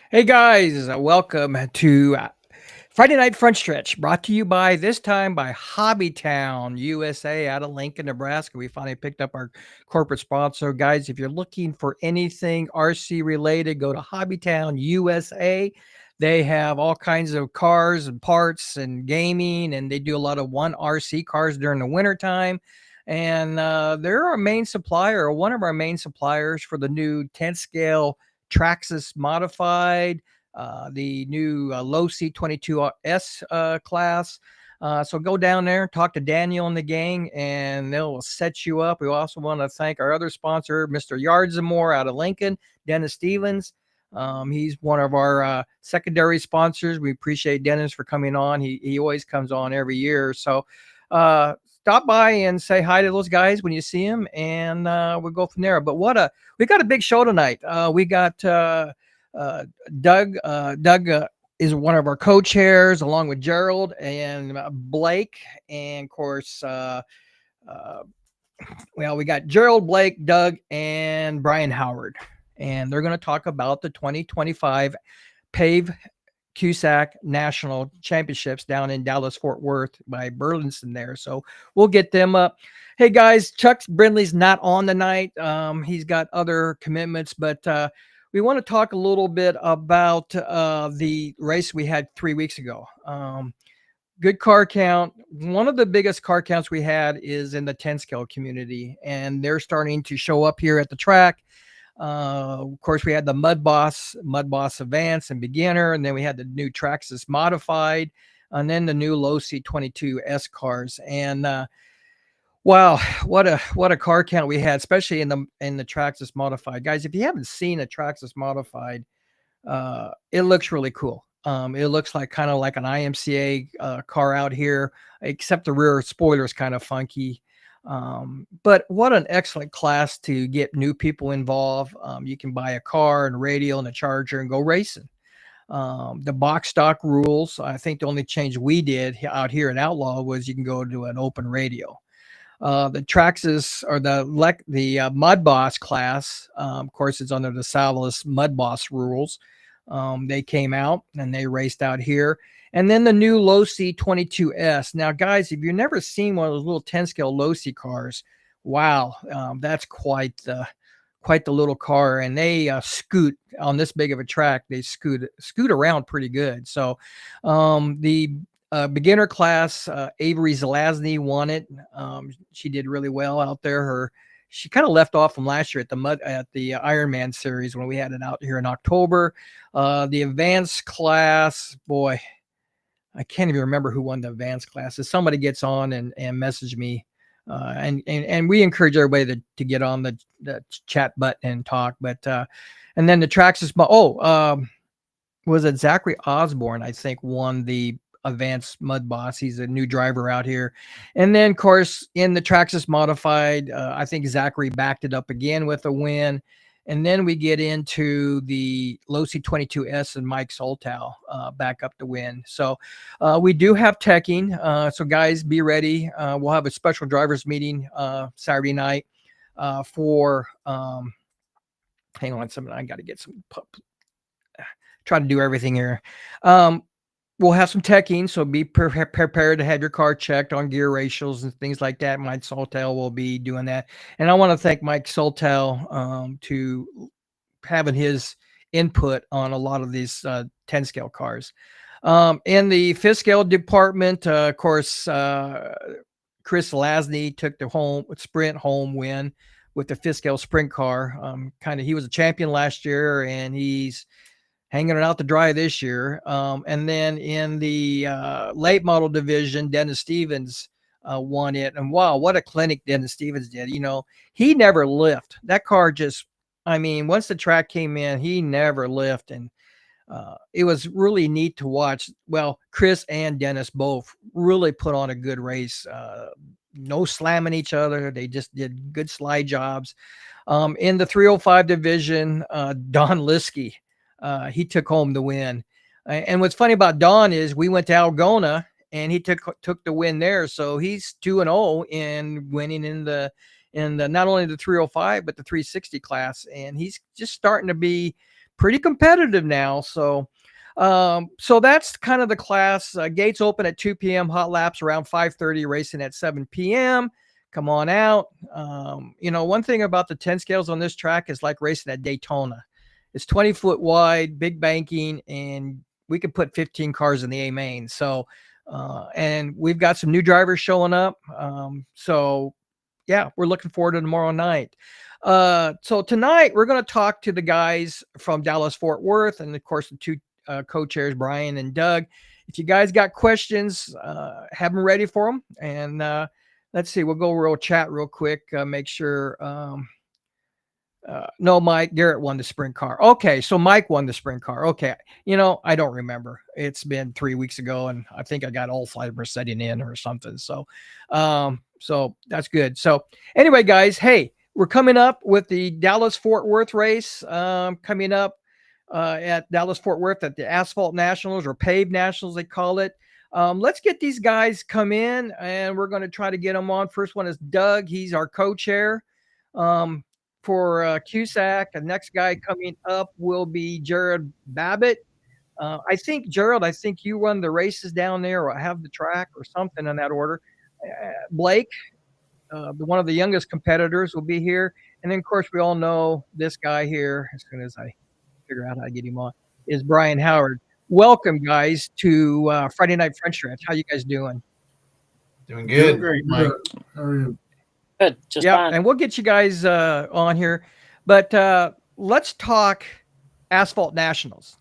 Hey guys, welcome to Friday Night Front Stretch, brought to you by this time by Hobbytown USA out of Lincoln, Nebraska. We finally picked up our corporate sponsor. Guys, if you're looking for anything RC related, go to Hobbytown USA. They have all kinds of cars and parts and gaming, and they do a lot of 1RC cars during the wintertime. And they're our main supplier, or one of our main suppliers for the new 10 scale Traxxas modified, the new low C22S class. So go down there, talk to Daniel and the gang, and they'll set you up. We also want to thank our other sponsor, Mr. Yardsamore out of Lincoln, Dennis Stevens. He's one of our secondary sponsors. We appreciate Dennis for coming on. He always comes on every year. So stop by and say hi to those guys when you see them, and we'll go from there. But we got a big show tonight. We got Doug. Doug is one of our co-chairs, along with Gerald and Blake, and of course, we got Gerald, Blake, Doug, and Brian Howard, and they're going to talk about the 2025 PAVE QSAC National Championships down in Dallas-Fort Worth by Burleson there. So we'll get them up. Hey guys, Chuck Brindley's not on tonight. He's got other commitments, but we want to talk a little bit about the race we had 3 weeks ago. Good car count. One of the biggest car counts we had is in the 10 scale community, and they're starting to show up here at the track. Of course, we had the Mud Boss Advance and Beginner, and then we had the new Traxxas Modified, and then the new low C22S cars. And wow, what a car count we had, especially in the Traxxas Modified. Guys, if you haven't seen a Traxxas Modified, it looks really cool. It looks like kind of like an IMCA car out here, except the rear spoiler is kind of funky. But what an excellent class to get new people involved. You can buy a car and a radio and a charger and go racing. The box stock rules, I think the only change we did out here in Outlaw was you can go to an open radio. The Traxxas, or the Mud Boss class, of course, it's under the Salas Mud Boss rules. They came out and they raced out here. And then the new low C22S. Now, guys, if you've never seen one of those little 10 scale low C cars, wow, that's quite the little car. And they scoot on this big of a track. They scoot around pretty good. So the beginner class, Avery Zelazny won it. She did really well out there. She kind of left off from last year at the Ironman series when we had it out here in October. The advanced class, boy, I can't even remember who won the advanced class. If somebody gets on and message me, and we encourage everybody to get on the chat button and talk. But and then the Traxxas, was it Zachary Osborne? I think won the advanced Mud Boss. He's a new driver out here. And then, of course, in the Traxxas Modified, I think Zachary backed it up again with a win. And then we get into the low C22S and Mike Soltow back up the win. So we do have teching. So guys, be ready. We'll have a special drivers meeting Saturday night for hang on something. I got to get some try to do everything here. We'll have some teching, so be prepared to have your car checked on gear ratios and things like that. Mike Soltel will be doing that. And I want to thank Mike Soltel to having his input on a lot of these 10 scale cars. In the 5th scale department, of course, Chris Lasney took the sprint home win with the 5th scale sprint car. He was a champion last year, and he's hanging it out to dry this year. And then in the late model division, Dennis Stevens won it. And wow, what a clinic Dennis Stevens did. You know, he never lift. That car once the track came in, he never lift. And it was really neat to watch. Well, Chris and Dennis both really put on a good race. No slamming each other. They just did good slide jobs. In the 305 division, Don Liskey, he took home the win. And what's funny about Don is we went to Algona and he took the win there. So he's 2-0 in winning in the not only the 305 but the 360 class, and he's just starting to be pretty competitive now. So that's kind of the class. Gates open at 2 p.m. Hot laps around 5:30, racing at 7 p.m. Come on out. One thing about the 10 scales on this track is like racing at Daytona. It's 20 foot wide, big banking, and we could put 15 cars in the A main. So, and we've got some new drivers showing up. So yeah, we're looking forward to tomorrow night. So tonight we're going to talk to the guys from Dallas Fort Worth, and of course the two co-chairs, Brian and Doug. If you guys got questions, have them ready for them. And let's see, we'll go real chat real quick. Make sure. No, Mike Garrett won the sprint car. Okay, so Mike won the sprint car. Okay, I don't remember. It's been 3 weeks ago, and I think I got Alzheimer's setting in or something. So, so that's good. So anyway, guys, hey, we're coming up with the Dallas Fort Worth race. Coming up at Dallas Fort Worth at the Asphalt Nationals, or Paved Nationals, they call it. Let's get these guys come in, and we're going to try to get them on. First one is Doug. He's our co-chair. For QSAC. The next guy coming up will be Gerald Babbit. I think, Gerald, you run the races down there or have the track or something in that order. Blake, one of the youngest competitors, will be here. And then, of course, we all know this guy here, as soon as I figure out how to get him on, is Brian Howard. Welcome, guys, to Friday Night French Stretch. How you guys doing? Doing good. Doing great, Mike. How are you? Good, just fine. And we'll get you guys on here, but let's talk Asphalt Nationals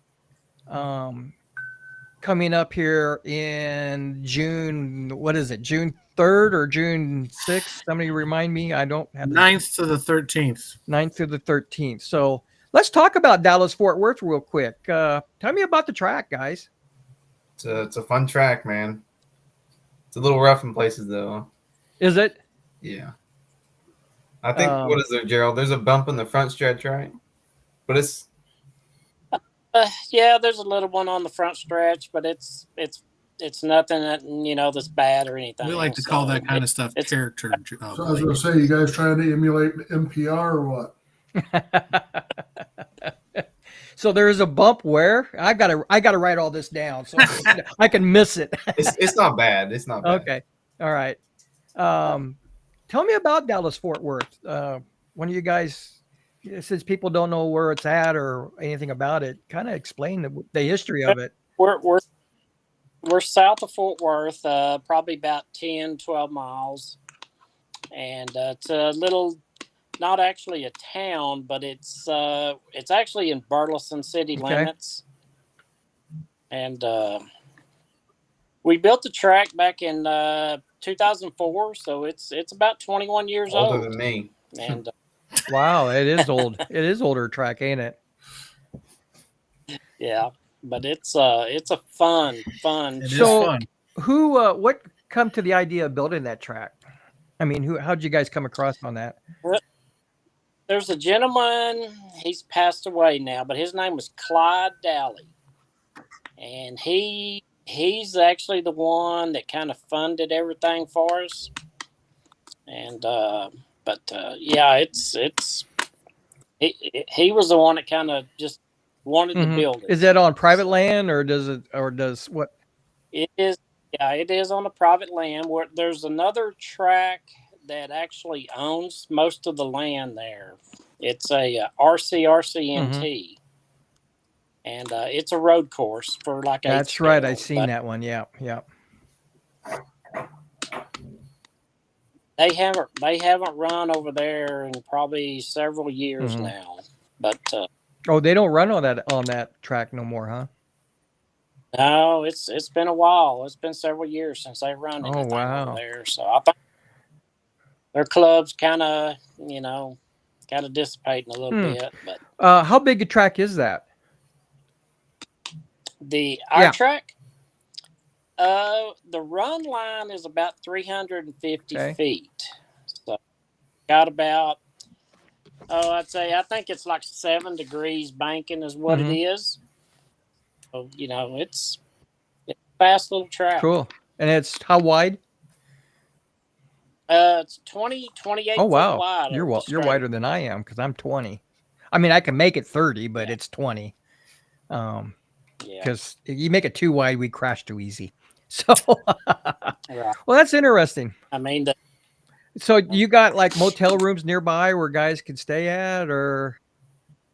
coming up here in June. What is it, June 3rd or June 6th? Somebody remind me. I don't have 9th to the 13th. 9th through the 13th. So let's talk about Dallas Fort Worth real quick. Tell me about the track, guys. It's a fun track, man. It's a little rough in places, though. Is it? Yeah. I think, what is there, Gerald? There's a bump in the front stretch, right? But it's... yeah, there's a little one on the front stretch, but it's nothing that, that's bad or anything. We like to call that kind of stuff character. So I was going to say, you guys trying to emulate MPR or what? So there is a bump where I gotta write all this down so I can miss it. It's not bad. It's not bad. Okay. All right. Tell me about Dallas Fort Worth. One of you guys, since people don't know where it's at or anything about it, kind of explain the history of it. We're south of Fort Worth, probably about 10, 12 miles. And it's a little, not actually a town, but it's actually in Burleson city limits. And we built the track back in 2004, so it's about 21 years old. Older than me. And wow, it is old. It is older track, ain't it? Yeah, but it's a fun. It is fun. What come to the idea of building that track? I mean, how'd you guys come across on that? There's a gentleman, he's passed away now, but his name was Clyde Daly. And he's actually the one that kind of funded everything for us. And, yeah, he was the one that kind of just wanted to build it. Is that on private land or does what? It is. Yeah, it is on a private land where there's another track that actually owns most of the land there. It's a RCRCNT. And it's a road course for like a. That's right. I've seen that one. Yeah. They haven't run over there in probably several years now. But they don't run on that track no more, huh? No, it's been a while. It's been several years since they run anything over there. So I think their club's kind of dissipating a little bit. But how big a track is that? Our track, the run line is about 350 feet. So got about, I think it's like 7 degrees banking is what it is. So, it's a fast little track. Cool. And it's how wide? It's 28 oh, wow. foot wide. You're wider than I am because I'm 20. I mean, I can make it 30, but it's 20. Because if you make it too wide, we crash too easy. So, well, that's interesting. I mean, so you got like motel rooms nearby where guys can stay at, or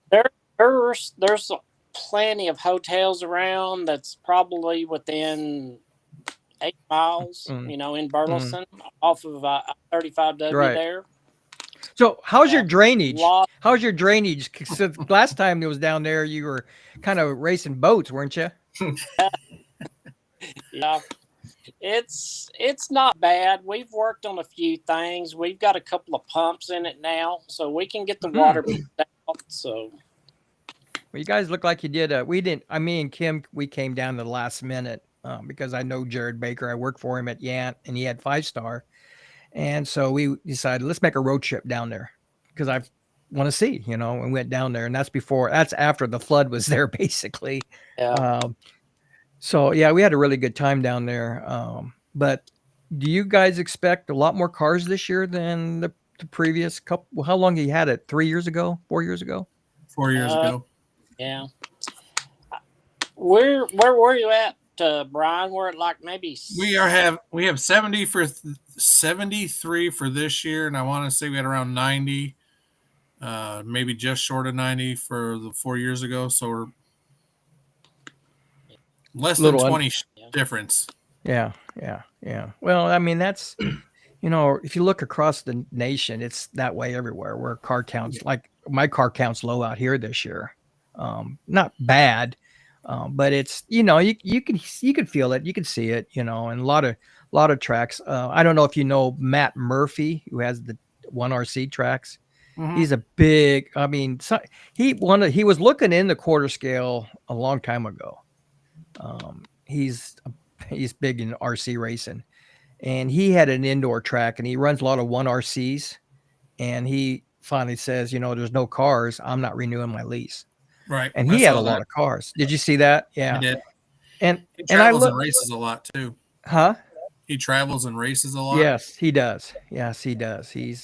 there's plenty of hotels around. That's probably within 8 miles, in Burleson, off of 35W Right. there. So how's your drainage? Lot- How's your drainage? 'Cause last time it was down there, you were kind of racing boats, weren't you? Yeah. It's not bad. We've worked on a few things. We've got a couple of pumps in it now, so we can get the water out. So Well, you guys look like you did. Me and Kim, we came down to the last minute because I know Jared Baker. I worked for him at Yant, and he had 5-star. And so we decided, let's make a road trip down there because I want to see, and went down there. And that's after the flood was there, basically. yeah. So, yeah, we had a really good time down there. But do you guys expect a lot more cars this year than the previous couple? Well, how long you had it? 3 years ago? 4 years ago? 4 years ago. Yeah. Where were you at, Brian? We're at like maybe We have 73 for this year, and I want to say we had around 90, maybe just short of 90 for the 4 years ago. So we're less than 20 difference. Yeah. Well, I mean, that's, if you look across the nation, it's that way everywhere where car counts, like my car count's low out here this year. Not bad, but it's, you can feel it, you can see it, and a lot of tracks. I don't know if you know Matt Murphy, who has the 1RC tracks. Mm-hmm. He's a big, he was looking in the quarter scale a long time ago. He's big in RC racing, and he had an indoor track, and he runs a lot of 1RCs, and he finally says, there's no cars, I'm not renewing my lease. Right. And he had a lot of cars. Did you see that? Yeah. I did. And he travels and races a lot too. Huh? He travels and races a lot. Yes, he does. He's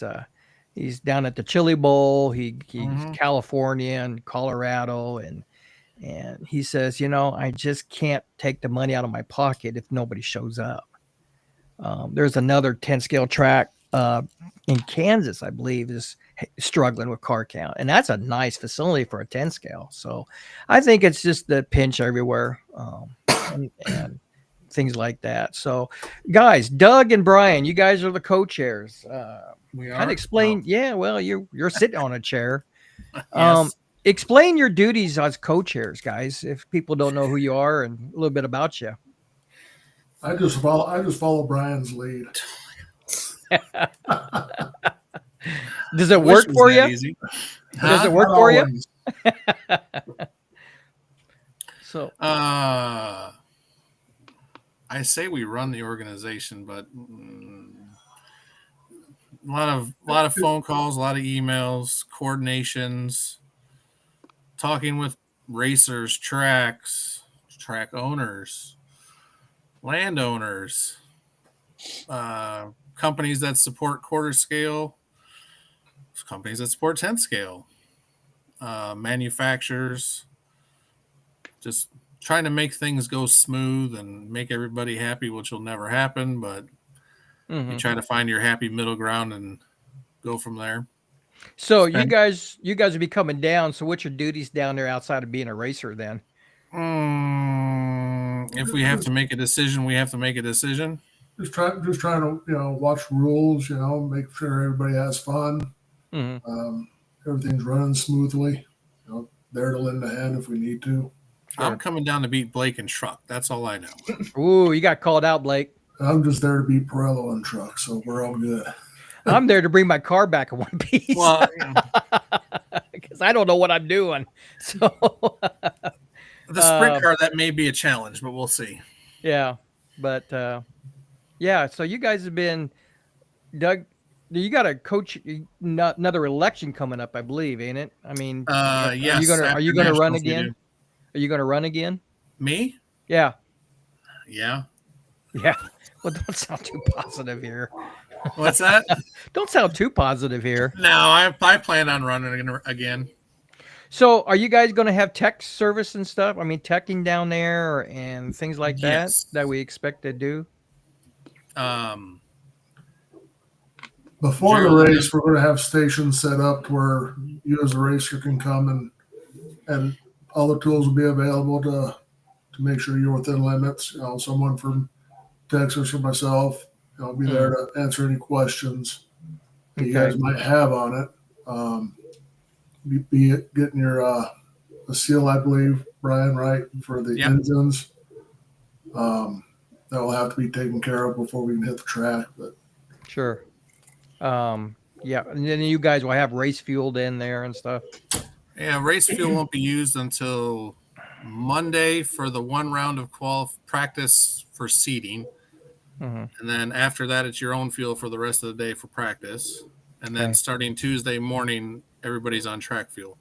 down at the Chili Bowl. He's California and Colorado, and he says, I just can't take the money out of my pocket if nobody shows up. There's another 10 scale track in Kansas, I believe, is struggling with car count, and that's a nice facility for a 10 scale. So I think it's just the pinch everywhere, and things like that. So guys, Doug and Brian, you guys are the co-chairs. We are. Kind of explain. Yeah, well, you're sitting on a chair. Yes. Explain your duties as co-chairs, guys, if people don't know who you are and a little bit about you. I just follow Brian's lead. Does it work for you? Easy. Does it work for you? So I say we run the organization, but a lot of phone calls, a lot of emails, coordinations, talking with racers, tracks, track owners, landowners, companies that support quarter scale, companies that support 10 scale, manufacturers, just trying to make things go smooth and make everybody happy, which will never happen, but you try to find your happy middle ground and go from there. So you guys will be coming down. So what's your duties down there outside of being a racer then? If we have to make a decision, we have to make a decision. Just trying to watch rules, make sure everybody has fun. Everything's running smoothly. There to lend a hand if we need to. Sure. I'm coming down to beat Blake in truck. That's all I know. Ooh, you got called out, Blake. I'm just there to beat Pirello in truck, so we're all good. I'm there to bring my car back in one piece. Well, because I don't know what I'm doing. So the sprint car, that may be a challenge, but we'll see. Yeah, but yeah. So you guys have been, Doug. You got a coach. Another election coming up, I believe, ain't it? I mean, yes. Are you gonna run again? Are you gonna run again? Me? Yeah. Yeah. Yeah. Well, don't sound too positive here. What's that? Don't sound too positive here. No, I plan on running again. So are you guys going to have tech service and stuff? I mean, teching down there and things like that we expect to do? Before the race, we're going to have stations set up where you as a racer can come and all the tools will be available to make sure you're within limits. Someone from Texas or myself, I'll be there to answer any questions that you guys might have on it. Be it getting your a seal, I believe, Brian, right, for the engines. That will have to be taken care of before we can hit the track. But sure. Yeah, and then you guys will have race fuel in there and stuff. Yeah, race fuel won't be used until Monday for the one round of practice for seeding. And then after that, it's your own fuel for the rest of the day for practice. And then starting Tuesday morning, everybody's on track fuel.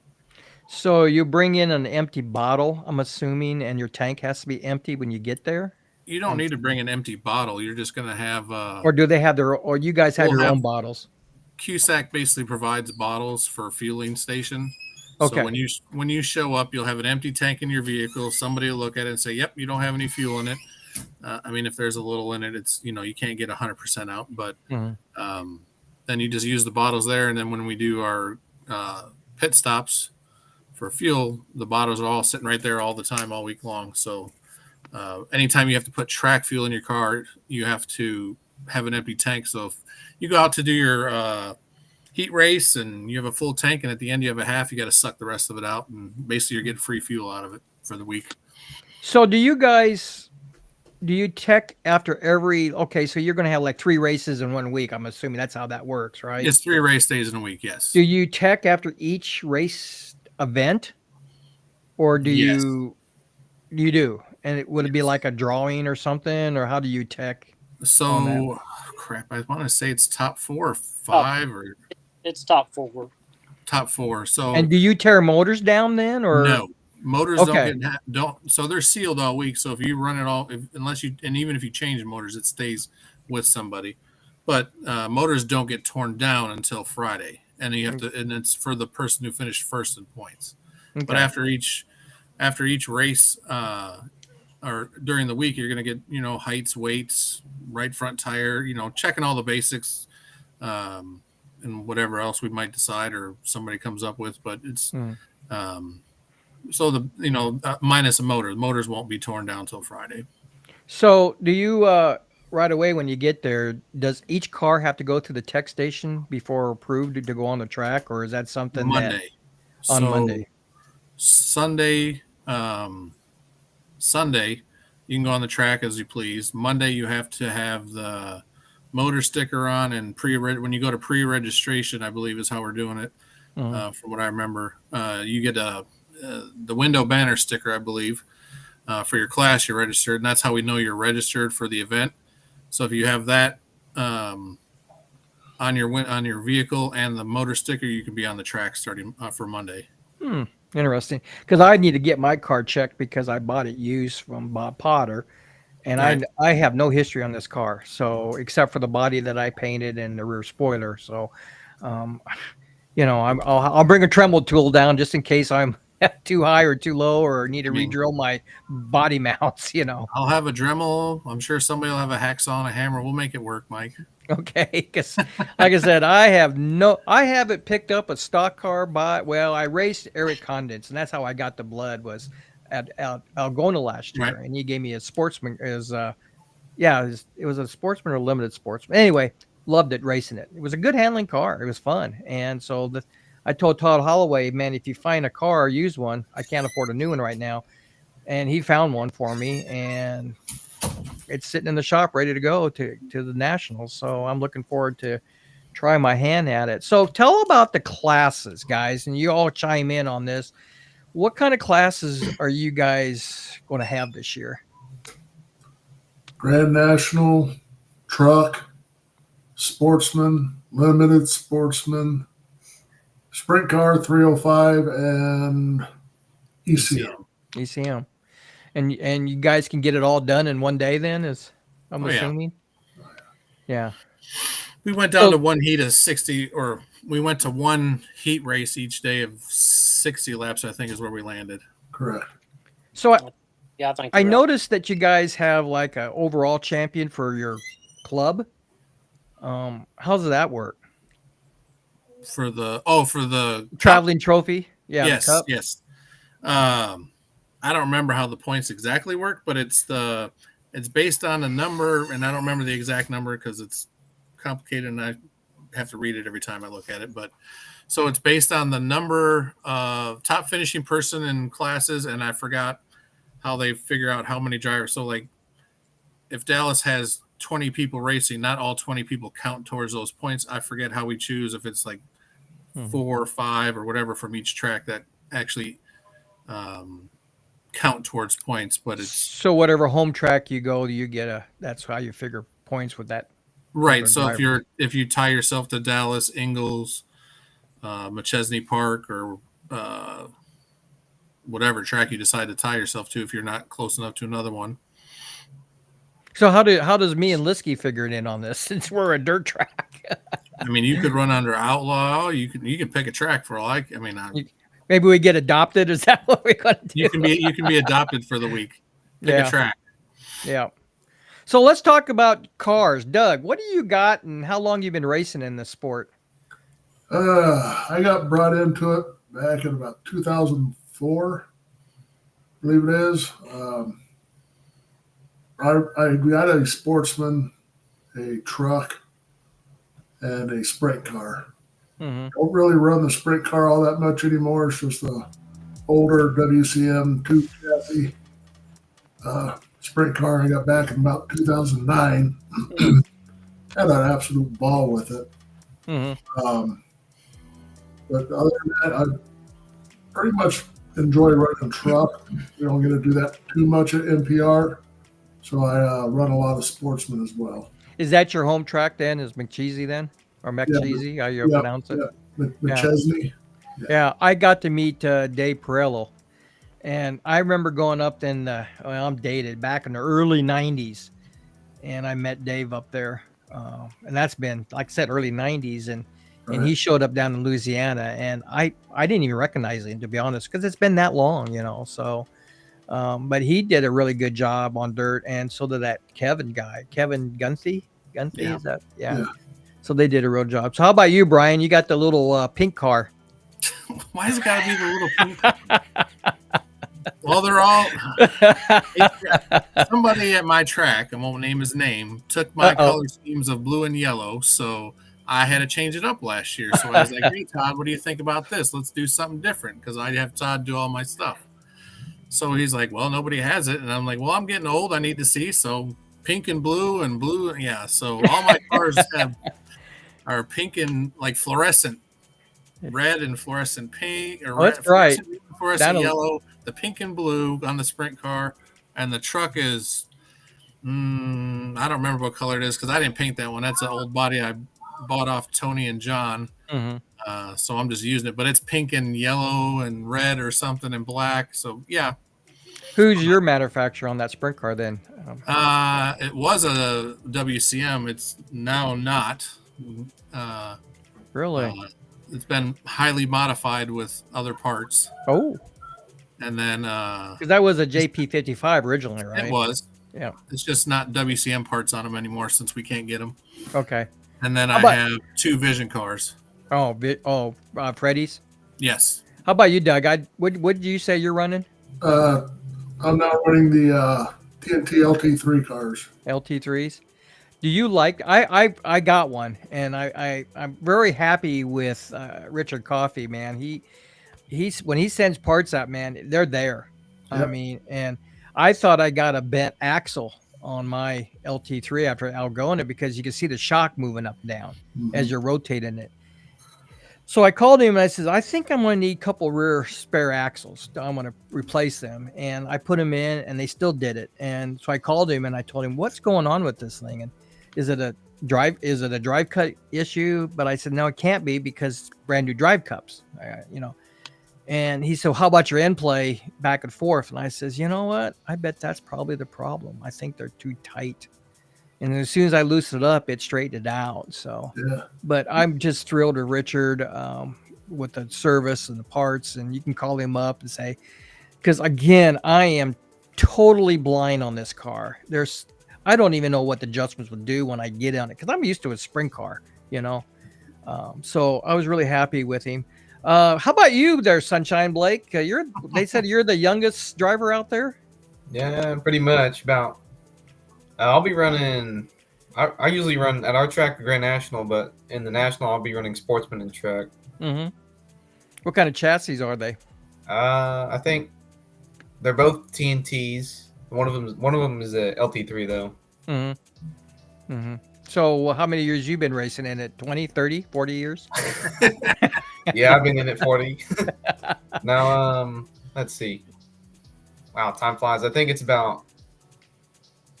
So you bring in an empty bottle, I'm assuming, and your tank has to be empty when you get there? You don't need to bring an empty bottle. You're just going to have... or do they have or you guys have your own bottles? QSAC basically provides bottles for a fueling station. Okay. So when you show up, you'll have an empty tank in your vehicle. Somebody will look at it and say, yep, you don't have any fuel in it. I mean, if there's a little in it, it's, you can't get 100% out. But then you just use the bottles there. And then when we do our pit stops for fuel, the bottles are all sitting right there all the time, all week long. So anytime you have to put track fuel in your car, you have to have an empty tank. So if you go out to do your heat race and you have a full tank and at the end you have a half, you got to suck the rest of it out, and basically you're getting free fuel out of it for the week. So do you tech after every, so you're going to have like 3 races in 1 week. I'm assuming that's how that works, right? It's 3 race days in a week. Yes. Do you tech after each race event, or do you do? And would it be like a drawing or something, or how do you tech? So crap, I want to say it's top 4 or 5 or it's top 4. Top 4. So and do you tear motors down then, or no? Motors don't. So they're sealed all week. So if you run it all, even if you change motors, it stays with somebody. But motors don't get torn down until Friday, and you have to, and it's for the person who finished first in points. Okay. But after each race, or during the week, you're going to get heights, weights, right front tire, checking all the basics, and whatever else we might decide or somebody comes up with. But it's so the minus a motor. The motors won't be torn down till Friday. So do you right away when you get there, does each car have to go to the tech station before approved to go on the track, or is that something Monday? Monday? Sunday, you can go on the track as you please. Monday, you have to have the motor sticker on, and when you go to pre-registration, I believe is how we're doing it. From what I remember, you get the window banner sticker, I believe, for your class you're registered, and that's how we know you're registered for the event. So if you have that on your vehicle and the motor sticker, you can be on the track starting for Monday. Interesting, because I need to get my car checked because I bought it used from Bob Potter, and I have no history on this car, so except for the body that I painted and the rear spoiler. So, I'll bring a Tremble tool down just in case I'm too high or too low, or need to re-drill my body mounts. I'll have a Dremel. I'm sure somebody will have a hacksaw and a hammer. We'll make it work, Mike. Okay, because like I said, I haven't picked up a stock car I raced Eric Condon's, and that's how I got the blood, was at Algona last year, and he gave me a Sportsman. It was a Sportsman or limited Sportsman. Anyway, loved it, racing it. It was a good handling car. It was fun, and so I told Todd Holloway, man, if you find a car, use one. I can't afford a new one right now, and he found one for me, and it's sitting in the shop ready to go to the Nationals. So I'm looking forward to try my hand at it. So tell about the classes, guys, and you all chime in on this. What kind of classes are you guys going to have this year? Grand National, truck, sportsman, limited sportsman, sprint car 305, and ECM. And you guys can get it all done in one day then, I'm assuming? Yeah. We went down to one heat of 60, or we went to one heat race each day of 60 laps, I think is where we landed. Correct. So I think I noticed that you guys have like an overall champion for your club. How does that work? For the traveling trophy? Yeah. Yes. I don't remember how the points exactly work, but it's based on a number, and I don't remember the exact number because it's complicated and I have to read it every time I look at it. But so it's based on the number of top finishing person in classes, and I forgot how they figure out how many drivers. So like if Dallas has 20 people racing, not all 20 people count towards those points. I forget how we choose, if it's like 4 or 5 or whatever from each track that actually count towards points. But it's so whatever home track you go, you get that's how you figure points with that. Right. So if you tie yourself to Dallas, Ingalls, McChesney Park, or whatever track you decide to tie yourself to, if you're not close enough to another one. So how does me and Liskey figure it in on this, since we're a dirt track? I mean, you could run under Outlaw. You can pick a track for all I mean. Maybe we get adopted. Is that what we're going to do? You can be adopted for the week. Pick a track. Yeah. So let's talk about cars. Doug, what do you got, and how long you been racing in this sport? I got brought into it back in about 2004, I believe it is. I got a Sportsman, a truck, and a sprint car. Don't really run the sprint car all that much anymore. It's just the older WCM 2 chassis sprint car I got back in about 2009. Had an absolute ball with it. But other than that, I pretty much enjoy running a truck. We don't get to do that too much at NPR. So I run a lot of Sportsman as well. Is that your home track then? Is McCheesy then? Or McCheesy, how you pronounce it? McChesney. Yeah, I got to meet Dave Perello. And I remember going up in I'm dated, back in the early 90s. And I met Dave up there. And that's been, like I said, early 90s. And he showed up down in Louisiana. And I didn't even recognize him, to be honest, because it's been that long, So, but he did a really good job on dirt. And so did that Kevin Gunthy. Yeah. Is that? Yeah. So they did a real job. So how about you, Brian? You got the little pink car. Why has it got to be the little pink car? Well, they're all somebody at my track, I won't name his name, took my color schemes of blue and yellow, so I had to change it up last year. So I was like, hey, Todd, what do you think about this? Let's do something different, because I have Todd do all my stuff. So he's like, well, nobody has it. And I'm like, well, I'm getting old. I need to see. So pink and blue and blue. Yeah. So all my cars are pink and like fluorescent red and fluorescent pink, or that's right. Fluorescent yellow, the pink and blue on the sprint car. And the truck is, I don't remember what color it is, because I didn't paint that one. That's an old body I bought off Tony and John. So I'm just using it, but it's pink and yellow and red or something and black. So yeah. Who's your manufacturer on that sprint car then? It was a WCM. It's now not. Really? It's been highly modified with other parts. Oh. And then because that was a JP55 originally, right? It was. Yeah. It's just not WCM parts on them anymore since we can't get them. Okay. And then I have 2 Vision cars. Freddy's? Yes. How about you, Doug? What did you say you're running? I'm now running the TNT LT3 cars. LT3s? Do you like? I got one, and I'm very happy with Richard Coffey, man. He's when he sends parts out, man, they're there. Yep. I mean, and I thought I got a bent axle on my LT3 after outgoing it, because you can see the shock moving up and down as you're rotating it. So I called him and I said, I think I'm going to need a couple rear spare axles. I'm going to replace them. And I put them in, and they still did it. And so I called him and I told him, what's going on with this thing? And is it a drive cut issue? But I said, no, it can't be, because it's brand new drive cups, And he said, how about your end play back and forth? And I says, you know what? I bet that's probably the problem. I think they're too tight. And as soon as I loosened it up, it straightened it out. So, but I'm just thrilled with Richard with the service and the parts. And you can call him up and say, because again, I am totally blind on this car. I don't even know what the adjustments would do when I get on it, because I'm used to a sprint car, So I was really happy with him. How about you there, Sunshine Blake? They said you're the youngest driver out there. Yeah, pretty much. About I'll be running. I usually run at our track, the Grand National, but in the National, I'll be running Sportsman and track. Mm-hmm. What kind of chassis are they? I think they're both TNTs. One of them is a LT3 though. Mm-hmm. Mm-hmm. So how many years you been racing in it? 20, 30, 40 years? Yeah, I've been in it 40. Now, let's see. Wow, time flies. I think it's about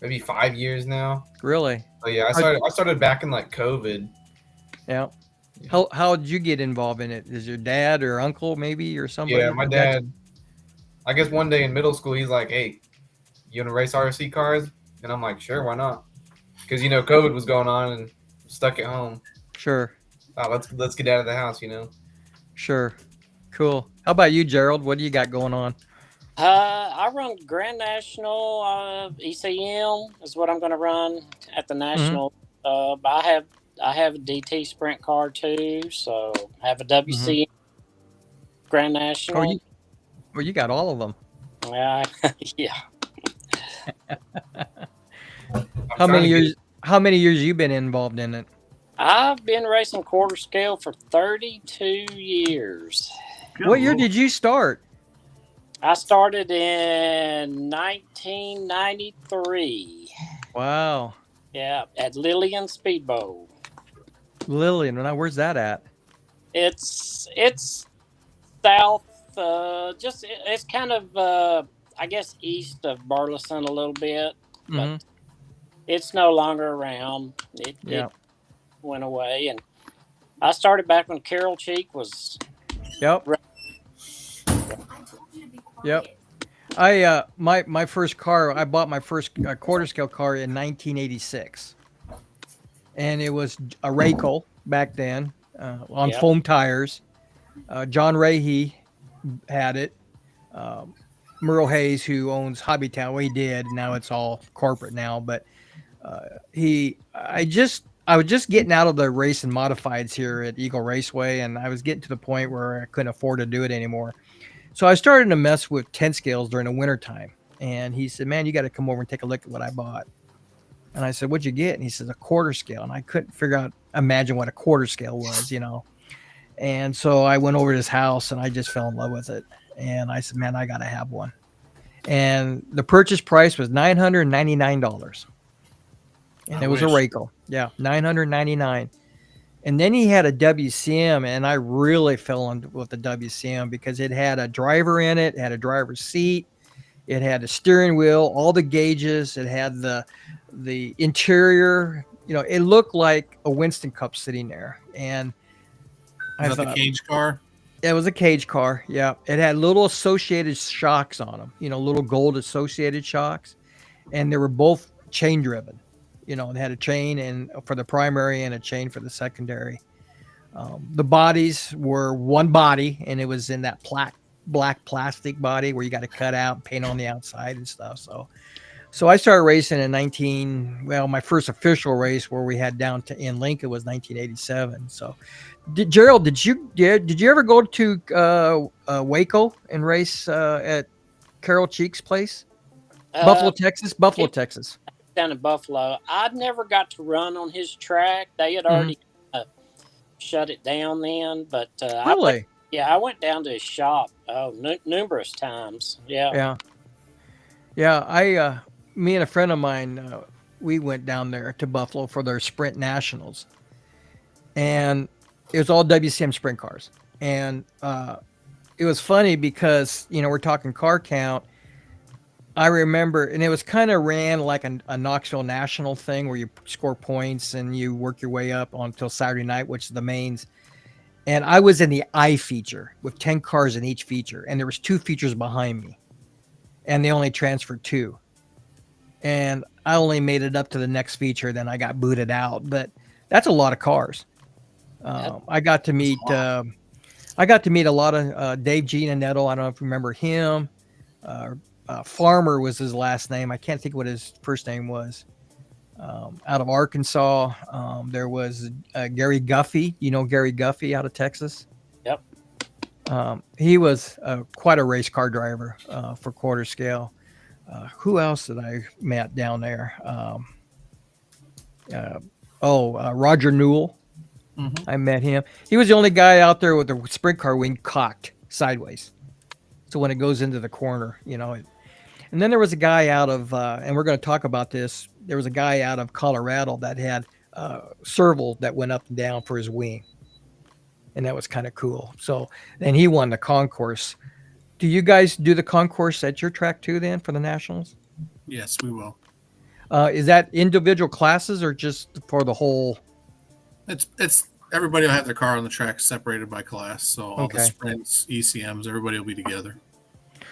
maybe 5 years now. Really? Oh yeah, I started back in like COVID. Yeah. How did you get involved in it? Is your dad or uncle maybe or somebody? Yeah, my dad. I guess one day in middle school, he's like, "Hey, you want to race RC cars?" And I'm like, "Sure, why not?" Because COVID was going on and stuck at home. Sure. Let's get out of the house, Sure. Cool. How about you, Gerald? What do you got going on? I run Grand National ECM is what I'm going to run at the National. But I have a DT sprint car too, so I have a WCM Grand National. You got all of them. Yeah. How many years you been involved in it? I've been racing quarter scale for 32 years. What year did you start? I started in 1993. Wow. Yeah, at Lillian Speedboat. Lillian, now where's that at? It's south, it's kind of I guess east of Burleson a little bit, but it's no longer around. It went away, and I started back when Carol Cheek was. Yep. Yep. I my first car. I bought my first quarter scale car in 1986, and it was a Rayco back then on foam tires. John Rahe had it. Merle Hayes, who owns Hobbytown, well, he did. Now it's all corporate now, but I was just getting out of the racing modifieds here at Eagle Raceway, and I was getting to the point where I couldn't afford to do it anymore. So I started to mess with 10 scales during the wintertime. And he said, "Man, you got to come over and take a look at what I bought." And I said, "What'd you get?" And he says, "A quarter scale." And I couldn't imagine what a quarter scale was, And so I went over to his house and I just fell in love with it. And I said, "Man, I got to have one." And the purchase price was $999. And it was a Rayco. Yeah, $999. And then he had a WCM, and I really fell in with the WCM because it had a driver in it, had a driver's seat, it had a steering wheel, all the gauges, it had the interior. It looked like a Winston Cup sitting there. And I thought the cage car. It was a cage car. Yeah, it had little associated shocks on them. Little gold associated shocks, and they were both chain driven. It had a chain for the primary and a chain for the secondary. The bodies were one body, and it was in that black plastic body where you got to cut out and paint on the outside and stuff. So I started racing in my first official race where we had in Lincoln was 1987. So Gerald, did you ever go to Waco and race at Carol Cheek's place? Buffalo, Texas. Down in Buffalo. I never got to run on his track. They had already shut it down then, but really? I went down to his shop numerous times. Yeah. Me and a friend of mine, we went down there to Buffalo for their Sprint Nationals, and it was all WCM sprint cars. And it was funny because we're talking car count. I remember, and it was kind of ran like a Knoxville National thing where you score points and you work your way up until Saturday night, which is the mains. And I was in the I feature with 10 cars in each feature, and there was 2 features behind me, and they only transferred 2. And I only made it up to the next feature, then I got booted out. But that's a lot of cars. I got to meet a lot of Dave Gianetto. I don't know if you remember him. Farmer was his last name. I can't think what his first name was. Out of Arkansas, there was Gary Guffey. Gary Guffey out of Texas? Yep. He was quite a race car driver for quarter scale. Who else did I met down there? Roger Newell. I met him. He was the only guy out there with the sprint car wing cocked sideways. So when it goes into the corner, and then there was a guy out of, and we're going to talk about this. There was a guy out of Colorado that had serval that went up and down for his wing. And that was kind of cool. So then he won the concourse. Do you guys do the concourse at your track too then for the Nationals? Yes, we will. Is that individual classes or just for the whole? It's everybody will have their car on the track separated by class. So all the sprints, ECMs, everybody will be together.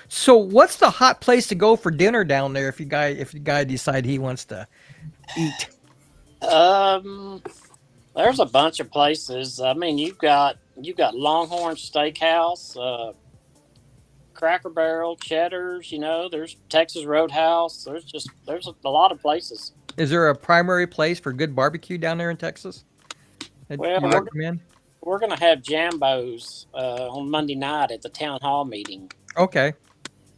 So what's the hot place to go for dinner down there if the guy decide he wants to eat? There's a bunch of places. I mean, you've got Longhorn Steakhouse, Cracker Barrel, Cheddar's. There's Texas Roadhouse. There's a lot of places. Is there a primary place for good barbecue down there in Texas? Well, we're going to have Jambos on Monday night at the town hall meeting. Okay.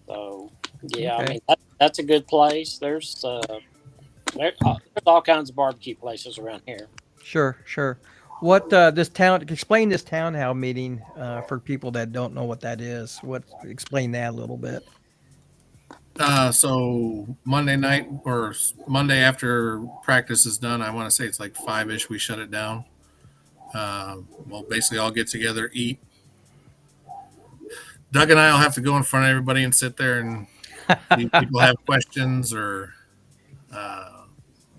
So, yeah, okay. I mean, that's a good place. There's all kinds of barbecue places around here. Sure. What explain this town hall meeting for people that don't know what that is. Explain that a little bit. So Monday night or Monday after practice is done, I want to say it's like 5-ish, we shut it down. We'll basically all get together, eat. Doug and I will have to go in front of everybody and sit there and people have questions or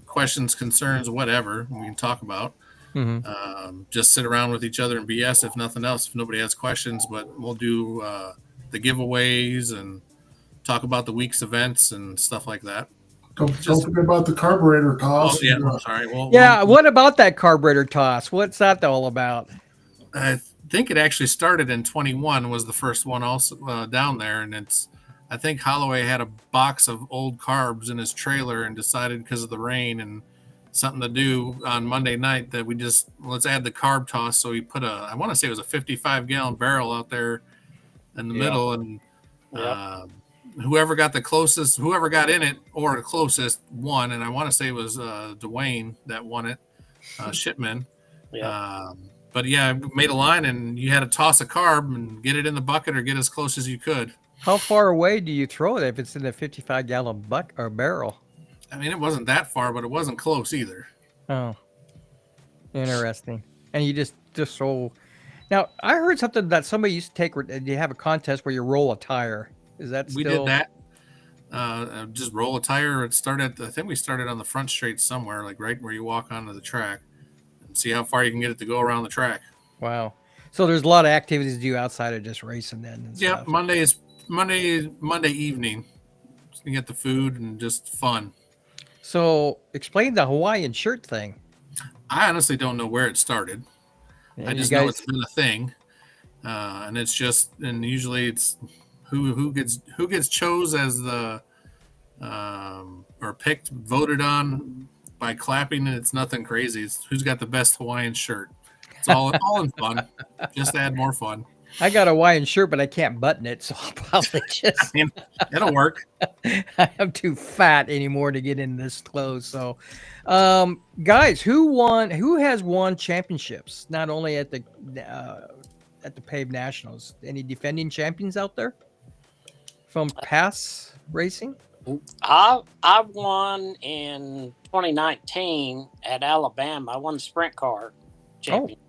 questions, concerns, whatever we can talk about. Just sit around with each other and BS if nothing else, if nobody has questions. But we'll do the giveaways and talk about the week's events and stuff like that. Don't forget about the carburetor toss. Oh, yeah, sorry. What about that carburetor toss? What's that all about? I think it actually started in 21 was the first one also down there. And I think Holloway had a box of old carbs in his trailer and decided because of the rain and something to do on Monday night that let's add the carb toss. So he put I want to say it was a 55-gallon barrel out there in the middle. And whoever got in it or the closest won. And I want to say it was Dwayne that won it, Shipman. Yeah. But yeah, made a line and you had to toss a carb and get it in the bucket or get as close as you could. How far away do you throw it if it's in a 55-gallon bucket or barrel? I mean, it wasn't that far, but it wasn't close either. Oh, interesting. And you just throw. Now, I heard something that somebody used to take. You have a contest where you roll a tire. Is that we did that? Just roll a tire. I think we started on the front straight somewhere, like right where you walk onto the track, and see how far you can get it to go around the track. Wow. So there's a lot of activities to do outside of just racing then. Yeah, Monday evening. You get the food and just fun. So explain the Hawaiian shirt thing. I honestly don't know where it started. I just know it's been a thing, and it's just, and usually it's who gets chose as the or picked, voted on by clapping, and it's nothing crazy. It's who's got the best Hawaiian shirt. It's all in fun. Just to add more fun. I got a Hawaiian shirt, but I can't button it, so I'll probably just. It'll work. I am too fat anymore to get in this clothes. So, guys, who has won championships? Not only at the Paved Nationals. Any defending champions out there from past racing? I won in 2019 at Alabama. I won the sprint car champion.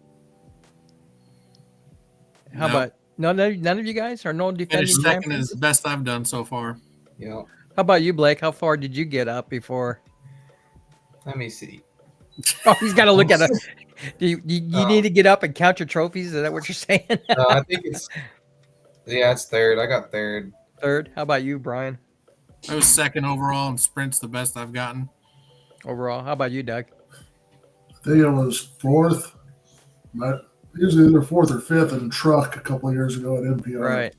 How about none of you guys are no defending champions? Second is the best I've done so far. Yeah. How about you, Blake? How far did you get up before? Let me see. Oh, he's got to look at it. You need to get up and count your trophies? Is that what you're saying? I think it's third. I got third. Third. How about you, Brian? I was second overall in sprints, the best I've gotten. Overall. How about you, Doug? I think it was fourth. Usually either fourth or fifth in truck a couple of years ago at NPR. Right.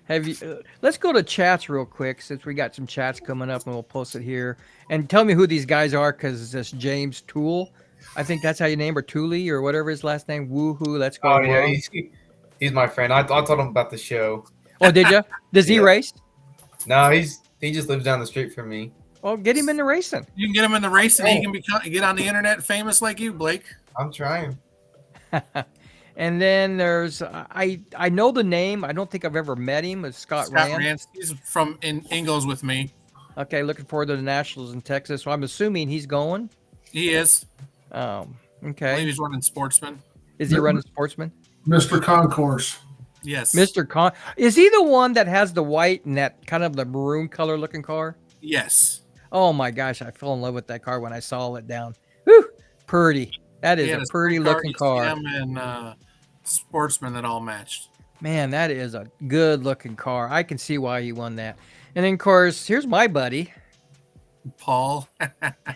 Have you? Let's go to chats real quick since we got some chats coming up, and we'll post it here. And tell me who these guys are, because it's this James Toole. I think that's how you name her, Tooley or whatever his last name. Woohoo! Let's go. Oh yeah, He's my friend. I told him about the show. Oh, did you? Does he Yeah. race? No, he just lives down the street from me. Well, get him into racing. You can get him in the race, and he can get on the internet famous like you, Blake. I'm trying. And then there's I know the name. I don't think I've ever met him. It's Scott Rance. He's from Ingalls with me. Okay, looking forward to the Nationals in Texas. So I'm assuming he's going. He is. Okay. I believe he's running Sportsman. Is he running Sportsman? Mr. Concourse. Yes. Mr. Con. Is he the one that has the white and that kind of the maroon color looking car? Yes. Oh my gosh, I fell in love with that car when I saw it down. Whew, pretty. That is a pretty looking car. And Sportsman that all matched. Man, that is a good looking car. I can see why he won that. And then, of course, here's my buddy. Paul.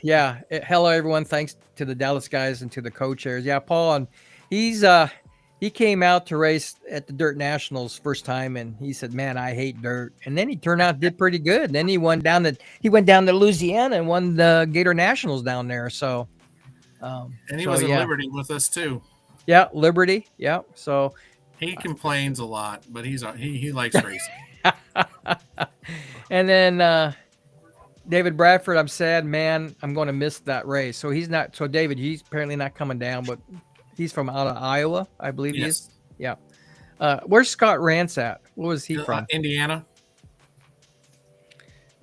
Yeah. Hello, everyone. Thanks to the Dallas guys and to the co-chairs. Yeah, Paul, and he came out to race at the Dirt Nationals first time, and he said, "Man, I hate dirt." And then he turned out did pretty good. And then he went down to Louisiana and won the Gator Nationals down there. So, and he was in Liberty with us too. Yeah, Liberty. Yeah. So he complains a lot, but he likes racing. And then David Bradford, I'm sad, man. I'm going to miss that race. So he's not. So David, he's apparently not coming down, but he's from out of Iowa, I believe he is. Yeah. Where's Scott Rance at? What was he from? Indiana.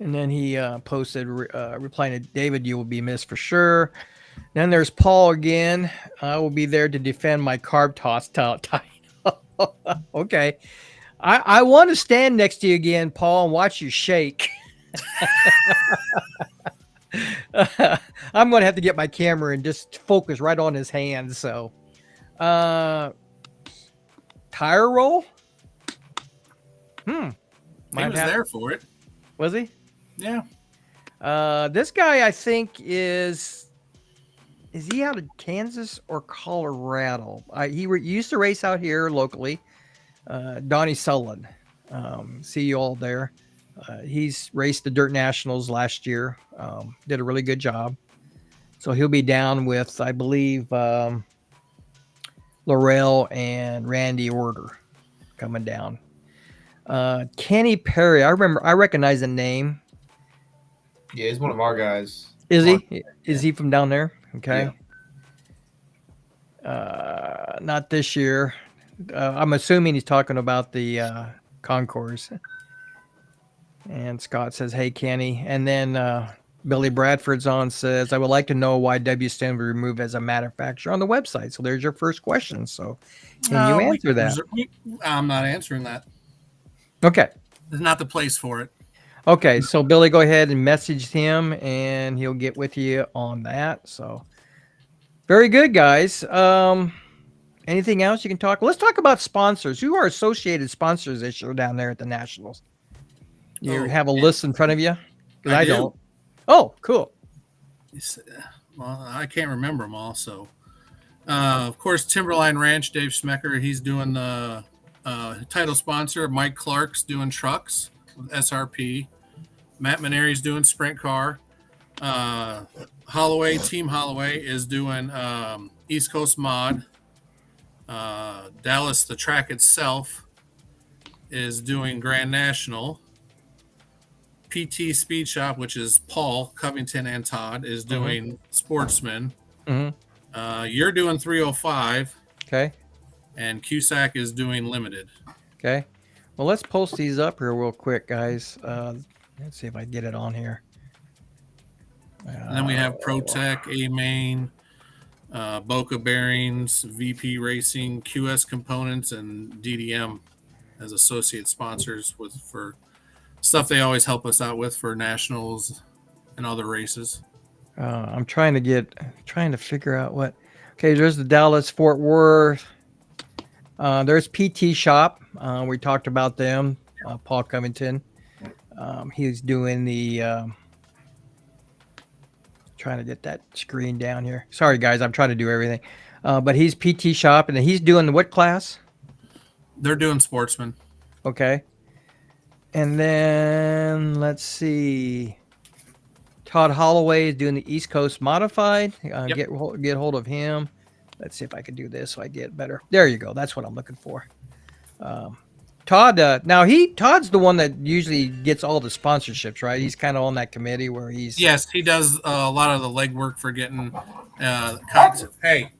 And then he posted replying to David, "You will be missed for sure." Then there's Paul again. "I will be there to defend my carb toss title." Okay. I want to stand next to you again, Paul, and watch you shake. I'm going to have to get my camera and just focus right on his hands. So, tire roll? He was there for it. Was he? Yeah. This guy, I think, is he out of Kansas or Colorado? He used to race out here locally. Donnie Sullivan, see you all there. He's raced the Dirt Nationals last year. Did a really good job. So he'll be down with, I believe, Laurel and Randy Order coming down. Kenny Perry, I recognize the name. Yeah, he's one of our guys. Is he? Is he from down there? Okay. Yeah. Not this year. I'm assuming he's talking about the concourse. And Scott says, "Hey, Kenny." And then Billy Bradford's on says, "I would like to know why W stand was removed as a manufacturer on the website." So there's your first question. So can you answer that? I'm not answering that. Okay. It's not the place for it. Okay. So Billy, go ahead and message him and he'll get with you on that. So very good, guys. Anything else you can talk? Let's talk about sponsors. Who are associated sponsors this year down there at the Nationals? You have a list in front of you? Because I don't. Oh, cool. Well, I can't remember them all. So, of course, Timberline Ranch, Dave Smecker, he's doing the title sponsor. Mike Clark's doing trucks with SRP. Matt Maneri's doing sprint car. Holloway, Team Holloway, is doing East Coast Mod. Dallas, the track itself, is doing Grand National. PT Speed Shop, which is Paul Covington and Todd, is doing Sportsman. You're doing 305. Okay. And QSAC is doing Limited. Okay. Well, let's post these up here real quick, guys. Let's see if I get it on here. And then we have ProTech, A-Main, Boca Bearings, VP Racing, QS Components, and DDM as associate sponsors for stuff they always help us out with for nationals and other races. I'm trying to figure out what. Okay, there's the Dallas Fort Worth. There's PT Shop. We talked about them. Paul Covington. He's doing the. Trying to get that screen down here. Sorry, guys. I'm trying to do everything. But he's PT Shop, and he's doing what class? They're doing Sportsman. Okay. And then let's see. Todd Holloway is doing the East Coast Modified. Get hold of him. Let's see if I can do this so I get better. There you go. That's what I'm looking for. Todd, Todd's the one that usually gets all the sponsorships, right? He's kind of on that committee where he's. Yes, he does a lot of the legwork for getting. Hey,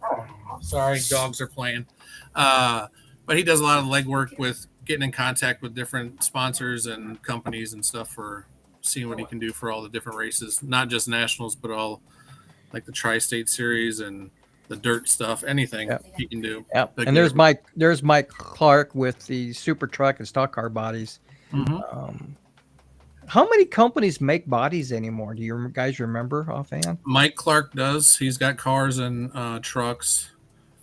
sorry, dogs are playing. But he does a lot of legwork with getting in contact with different sponsors and companies and stuff for seeing what he can do for all the different races, not just nationals, but all like the Tri-State Series and the dirt stuff, anything he can do. Yep. And there's Mike Clark with the super truck and stock car bodies. Mm-hmm. How many companies make bodies anymore? Do you guys remember offhand? Mike Clark does. He's got cars and trucks.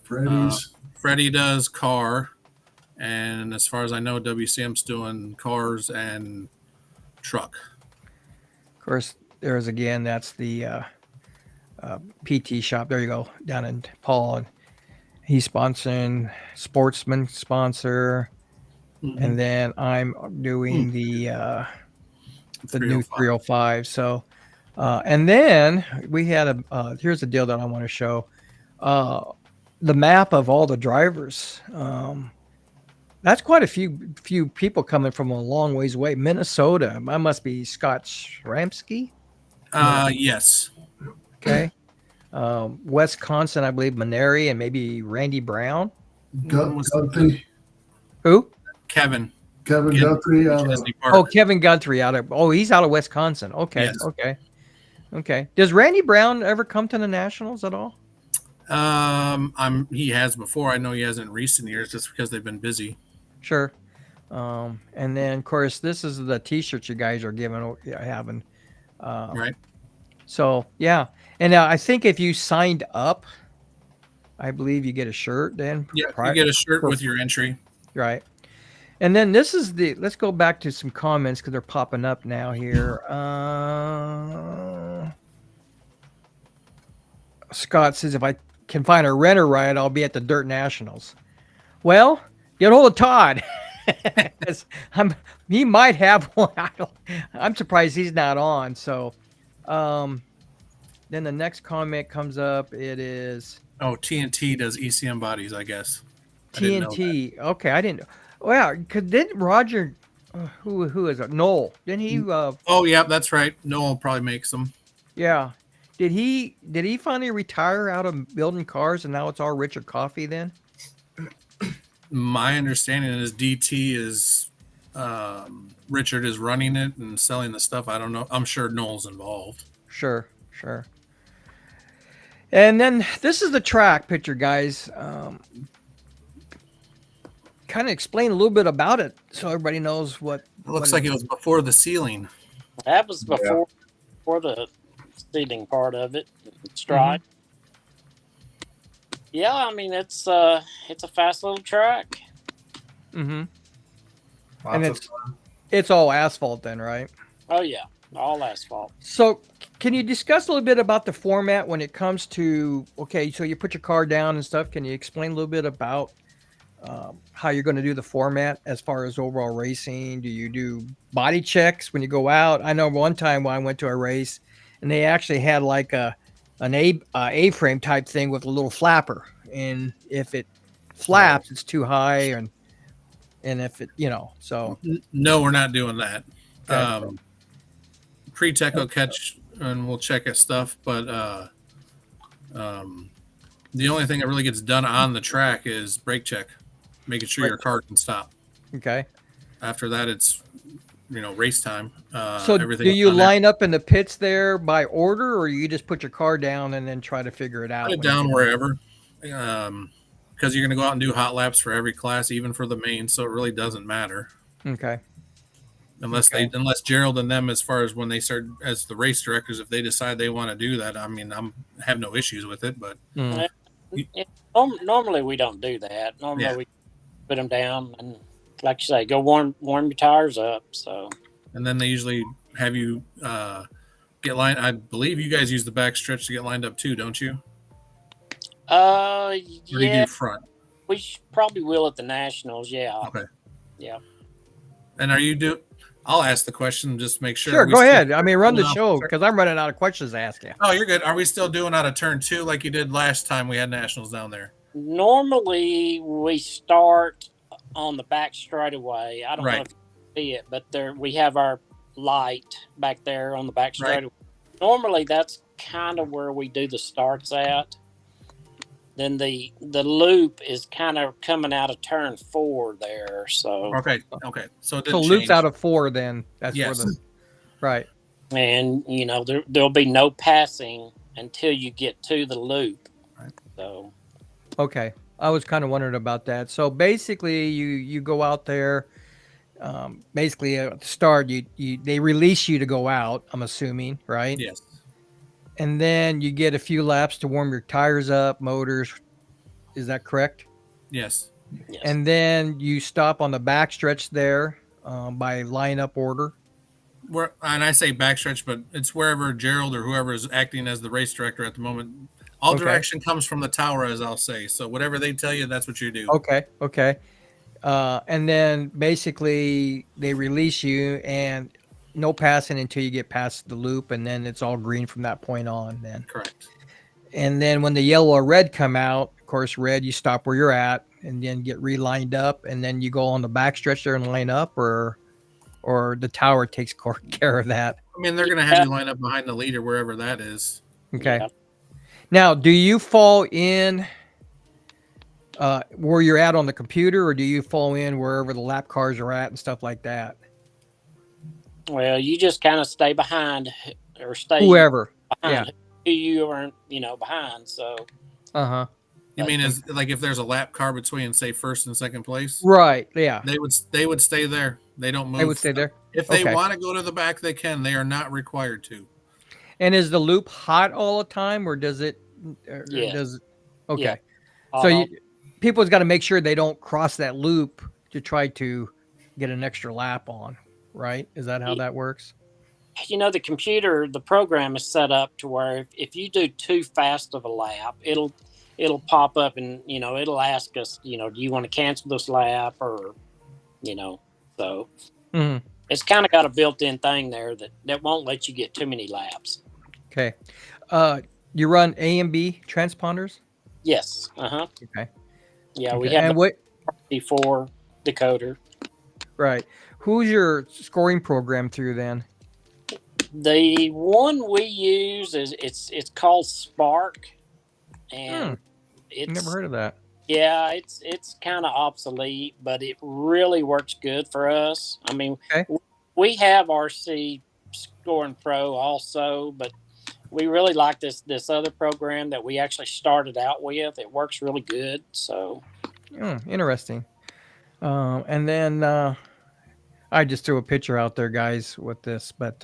Freddie does car. And as far as I know, WCM's doing cars and truck. Of course, that's the PT shop. There you go, down in Paul. And he's sponsoring Sportsman sponsor. Mm-hmm. And then I'm doing the new 305. So, and then we had here's a deal that I want to show. The map of all the drivers. That's quite a few people coming from a long ways away. Minnesota. I must be Scott Shramsky. Yes. Okay. Wisconsin, I believe Maneri and maybe Randy Brown. Guthrie. Who? Kevin Guthrie. Kevin Guthrie he's out of Wisconsin. Okay. Yes. Okay. Does Randy Brown ever come to the Nationals at all? He has before. I know he hasn't in recent years just because they've been busy. Sure. And then of course this is the T-shirts you guys are having. Right. So yeah, and I think if you signed up, I believe you get a shirt. Then you get a shirt with your entry. Right. And then this is let's go back to some comments because they're popping up now here. Scott says, if I can find a renter ride, I'll be at the Dirt Nationals. Well, get hold of Todd. He might have one. I'm surprised he's not on. So then the next comment comes up. It is. Oh, TNT does ECM bodies, I guess. TNT. Okay, I didn't. Well, didn't Roger, who is it? Noel. Didn't he? Oh, yeah, that's right. Noel probably makes them. Yeah. Did he finally retire out of building cars and now it's all Richard Coffey then? My understanding is DT is Richard is running it and selling the stuff. I don't know. I'm sure Noel's involved. Sure. And then this is the track picture, guys. Kind of explain a little bit about it so everybody knows what. It looks like it was before the ceiling. That was before the seating part of it. Stripe. Mm-hmm. Yeah, I mean it's a fast little track. Mm-hmm. And it's all asphalt then, right? Oh yeah, all asphalt. So can you discuss a little bit about the format when it comes to so you put your car down and stuff? Can you explain a little bit about how you're going to do the format as far as overall racing? Do you do body checks when you go out? I know one time when I went to a race and they actually had like an A-frame type thing with a little flapper. And if it flaps, it's too high. And if it, so. No, we're not doing that. Okay. Pre-tech will catch and we'll check at stuff. But the only thing that really gets done on the track is brake check. Making sure your car can stop. Okay. After that, it's race time. So do you line up in the pits there by order, or you just put your car down and then try to figure it out? Put it down wherever, because you're going to go out and do hot laps for every class, even for the main. So it really doesn't matter. Okay. Unless Gerald and them, as far as when they start as the race directors, if they decide they want to do that, I mean, have no issues with it. But normally we don't do that. Normally we put them down and, like you say, go warm your tires up. So, and then they usually have you get lined. I believe you guys use the back stretch to get lined up too, don't you? Yeah. Or do you do front? We probably will at the Nationals. Yeah. Okay. Yeah. And are you I'll ask the question just to make sure. Sure, go ahead. I mean, run the show because I'm running out of questions to ask you. Oh, you're good. Are we still doing out of turn 2 like you did last time we had Nationals down there? Normally we start on the back straightaway. I don't know Right. if you see it, but there we have our light back there on the back Right. straightaway. Normally, that's kind of where we do the starts at. Then the loop is kind of coming out of turn 4 there. So Okay. So it So didn't loops change. out of 4, then that's where Yes. the right. and there'll be no passing until you get to the loop. Right. So Okay, I was kind of wondering about that. So basically, you go out there. Basically, at the start, they release you to go out. I'm assuming, right? Yes. And then you get a few laps to warm your tires up, motors. Is that correct? Yes. yes. And then you stop on the backstretch there by lineup order. And I say backstretch, but it's wherever Gerald or whoever is acting as the race director at the moment. All Okay. direction comes from the tower, as I'll say. So whatever they tell you, that's what you do. Okay. And then basically they release you and no passing until you get past the loop, and then it's all green from that point on. Then Correct. and then when the yellow or red come out, of course, red, you stop where you're at and then get relined up, and then you go on the backstretch there and line up, or the tower takes care of that. I mean, they're going to have you line up behind the leader wherever that is. Okay. Yeah. Now, do you fall in where you're at on the computer, or do you fall in wherever the lap cars are at and stuff like that? Well, you just kind of stay behind or stay Whoever. behind who you aren't, behind. So Uh-huh. You mean as like if there's a lap car between, say, first and second place? Right. Yeah. They would stay there. They don't move. They would stay there. If they Okay. want to go to the back, they can. They are not required to. And is the loop hot all the time, or does it? Yeah. Okay. Yeah. So people's got to make sure they don't cross that loop to try to get an extra lap on, right? Is that how that works? the program is set up to where if you do too fast of a lap, it'll pop up and it'll ask us, do you want to cancel this lap, or so Mm-hmm. it's kind of got a built-in thing there that won't let you get too many laps. Okay. You run A and B transponders? Yes. Okay. Yeah, we Okay. have And what? the 4 decoder. Right. Who's your scoring program through then? The one we use it's called Spark, and it's Never heard of that. Yeah, it's kind of obsolete, but it really works good for us. I mean, Okay. we have RC Scoring Pro also, but we really like this other program that we actually started out with. It works really good. So Interesting. And then I just threw a picture out there, guys, with this, but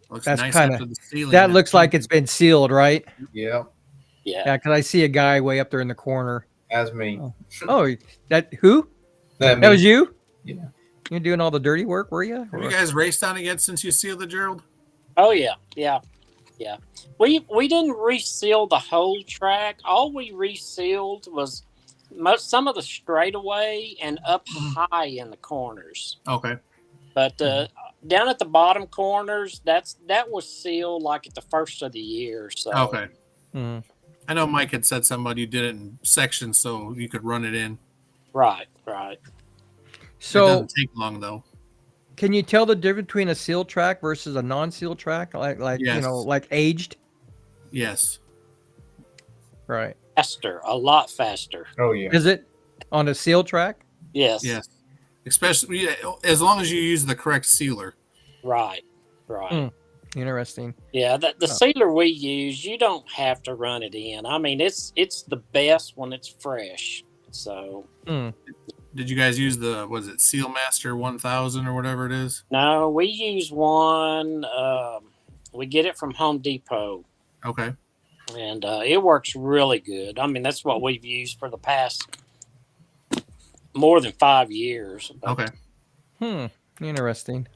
Looks that's nice kind after of the ceiling. that looks like it's been sealed, right? Yeah, Yeah, because I see a guy way up there in the corner. as me. Oh, that who? That That was you? Yeah. You're doing all the dirty work, were you? Have you guys raced on it yet since you sealed it, Gerald? oh yeah. We didn't reseal the whole track. All we resealed was some of the straightaway and up high in the corners. Okay. But down at the bottom corners, that was sealed like at the first of the year. So Okay. Mhm. I know Mike had said somebody did it in sections so you could run it in. right. It So, doesn't take long though. can you tell the difference between a sealed track versus a non-sealed track? Like Yes. like aged? Yes. Right. Faster, a lot faster. Oh yeah. Is it on a sealed track? Yes. Yes. Especially as long as you use the correct sealer. Right. Interesting. Yeah, the sealer we use, you don't have to run it in. I mean, it's the best when it's fresh. So Did you guys use the Sealmaster 1000 or whatever it is? no, we use one. We get it from Home Depot, Okay. and it works really good. I mean, that's what we've used for the past more than 5 years. Okay. Interesting.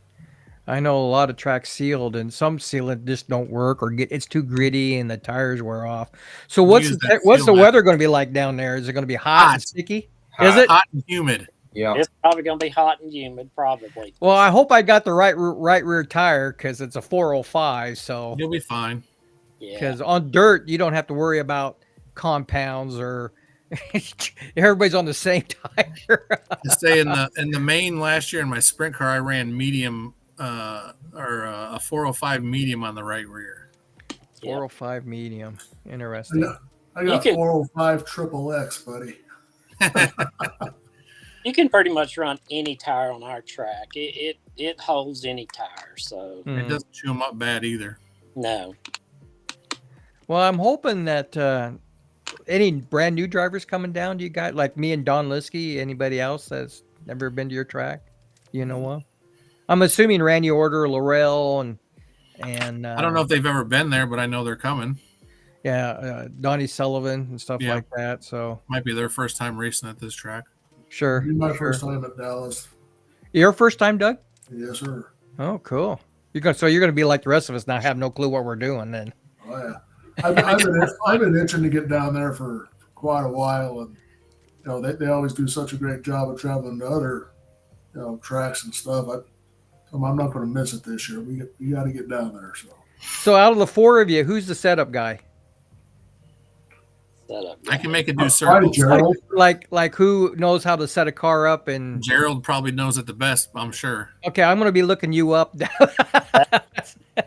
I know a lot of tracks sealed, and some sealant just don't work, or it's too gritty and the tires wear off. So what's use that the seal weather going to be like down there? Is it going to be hot and Hot. sticky? Is it? Hot and humid. Yeah. It's probably going to be hot and humid, probably. Well, I hope I got the right rear tire, because it's a 405. So You'll be fine. Yeah. because on dirt you don't have to worry about compounds or Everybody's on the same tire. I say in the main last year in my sprint car, I ran medium or a 405 medium on the right rear. 405 medium. Interesting. I got You can- 405 triple X, buddy. You can pretty much run any tire on our track. It holds any tire, so It doesn't chew them up bad either. no. Well, I'm hoping that any brand new drivers coming down, do you guys like me and Don Liskey? Anybody else that's never been to your track? You know what? I'm assuming Randy Order, Laurel, and I don't know if they've ever been there, but I know they're coming. Yeah, Donnie Sullivan and stuff like that. So might be their first time racing at this track. Sure. It'll be my first time at Dallas. Your first time, Doug? Yes, sir. Oh, cool. You're gonna be like the rest of us, not have no clue what we're doing then. Oh yeah. I've been itching to get down there for quite a while, and they always do such a great job of traveling to other tracks and stuff. I'm not going to miss it this year. We got to get down there. So out of the four of you, who's the setup guy? I can make it do circles. Gerald. Like who knows how to set a car up? And Gerald probably knows it the best, I'm sure. Okay, I'm going to be looking you up.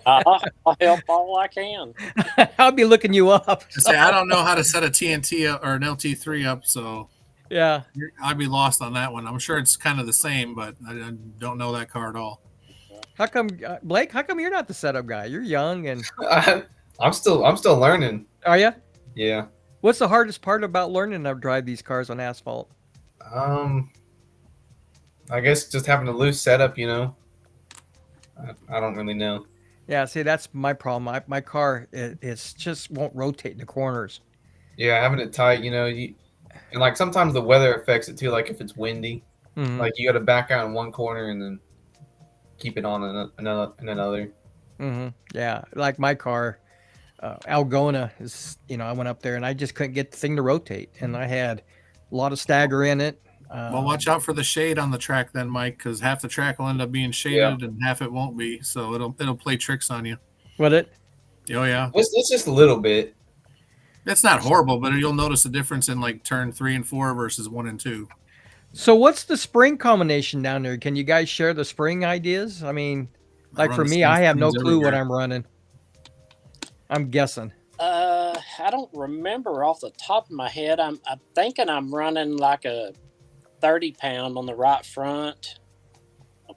I'll help all I can. I'll be looking you up. Say, I don't know how to set a TNT or an LT3 up, so yeah, I'd be lost on that one. I'm sure it's kind of the same, but I don't know that car at all. How come, Blake? How come you're not the setup guy? You're young and I'm still learning. Are you? Yeah. What's the hardest part about learning to drive these cars on asphalt? I guess just having a loose setup, I don't really know. Yeah, see, that's my problem. My car, it's just won't rotate in the corners. Yeah, having it tight, and like sometimes the weather affects it too. Like if it's windy, like you got to back out in one corner and then keep it on another. Yeah, like my car, Algona is, I went up there and I just couldn't get the thing to rotate, and I had a lot of stagger in it. Well, watch out for the shade on the track then, Mike, because half the track will end up being shaded and half it won't be. So it'll play tricks on you. Will it? Oh yeah. It's just a little bit. It's not horrible, but you'll notice a difference in like turn 3 and 4 versus 1 and 2. So what's the spring combination down there? Can you guys share the spring ideas? I mean, like for me, I have no clue what I'm running. I'm guessing. I don't remember off the top of my head. I'm thinking I'm running like a 30-pound on the right front,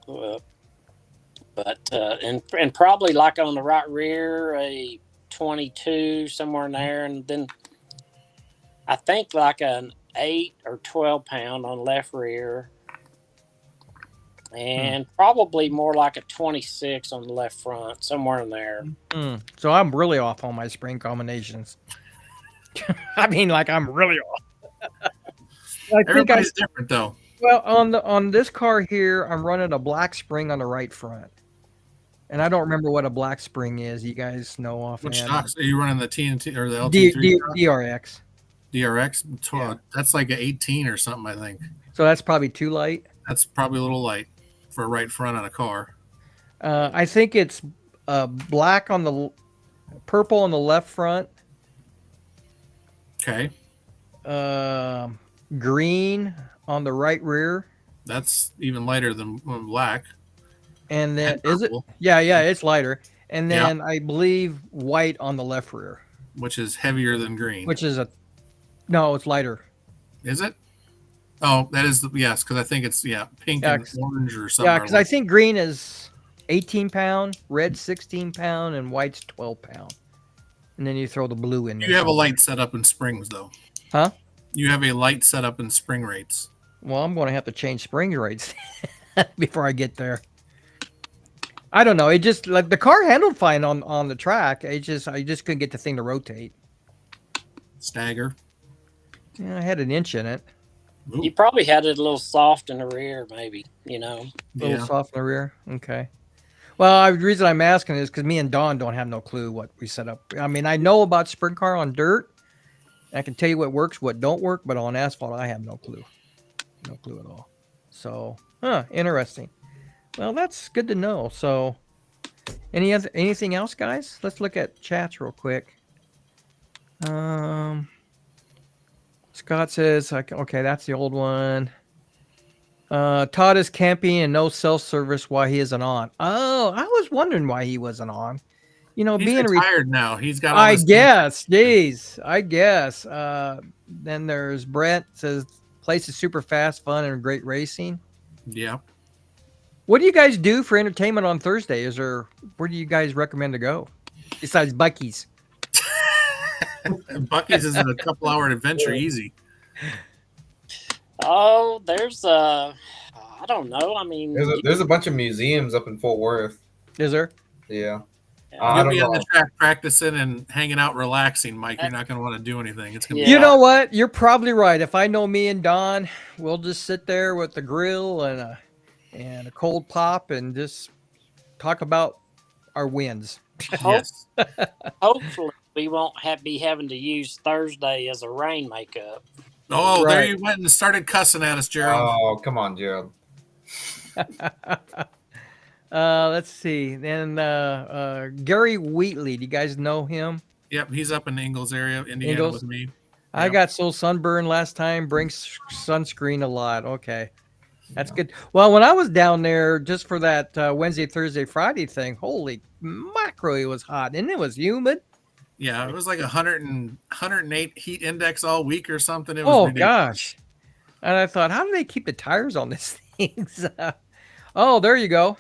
but and probably like on the right rear a 22 somewhere in there, and then I think like an 8 or 12-pound on left rear, and probably more like a 26 on the left front, somewhere in there. So I'm really off on my spring combinations. I mean, like I'm really off. Everybody's different though. Well, on this car here, I'm running a black spring on the right front, and I don't remember what a black spring is. You guys know offhand. Which stocks are you running? The TNT or the LT3? DRX. DRX. Yeah. That's like an 18 or something, I think. So that's probably too light. That's probably a little light for a right front on a car. I think it's black on the purple on the left front. Okay. Green on the right rear. That's even lighter than black. And then and is it? purple, Yeah, it's lighter. And then I believe white on the left rear, which is heavier than green. which is no, it's lighter. Is it? Oh, that is yes, because I think it's pink and orange or something. Yeah, because I think green is 18-pound, red 16-pound, and white's 12-pound. And then you throw the blue in there. You have a light setup in springs though. Huh? You have a light setup in spring rates. Well, I'm going to have to change spring rates before I get there. I don't know. It just like the car handled fine on the track. I just couldn't get the thing to rotate. Stagger. Yeah, I had an inch in it. Ooh. You probably had it a little soft in the rear, maybe. A little soft in the rear. Okay. Well, the reason I'm asking is because me and Don don't have no clue what we set up. I mean, I know about sprint car on dirt. I can tell you what works, what don't work, but on asphalt, I have no clue. No clue at all. So, interesting. Well, that's good to know. So, anything else, guys? Let's look at chats real quick. Scott says, okay, that's the old one. Todd is camping and no cell service while he isn't on. Oh, I was wondering why he wasn't on. You know, He's being retired now. He's got all I this guess. Jeez. I guess. Then there's Brent says place is super fast, fun, and great racing. Yeah. What do you guys do for entertainment on Thursday? Where do you guys recommend to go? Besides Bucky's. Bucky's is a couple-hour adventure, easy. Oh, there's I don't know. I mean, there's a bunch of museums up in Fort Worth. Is there? Yeah. You'll be on the track practicing and hanging out, relaxing, Mike. You're not going to want to do anything. It's going to be. You know what? You're probably right. If I know me and Don, we'll just sit there with the grill and a cold pop and just talk about our wins. Yes. Hopefully, we won't be having to use Thursday as a rain makeup. Oh, right. There you went and started cussing at us, Gerald. Oh, come on, Gerald. Let's see. Then Gary Wheatley. Do you guys know him? Yep, he's up in the Ingalls area, Indiana, with me. Yep. I got so sunburned last time. Brings sunscreen a lot. Okay. That's good. Well, when I was down there just for that Wednesday, Thursday, Friday thing, holy macro, it was hot. And it was humid. Yeah, it was like 108 heat index all week or something. It was ridiculous. Gosh. And I thought, how do they keep the tires on these things? Oh, there you go.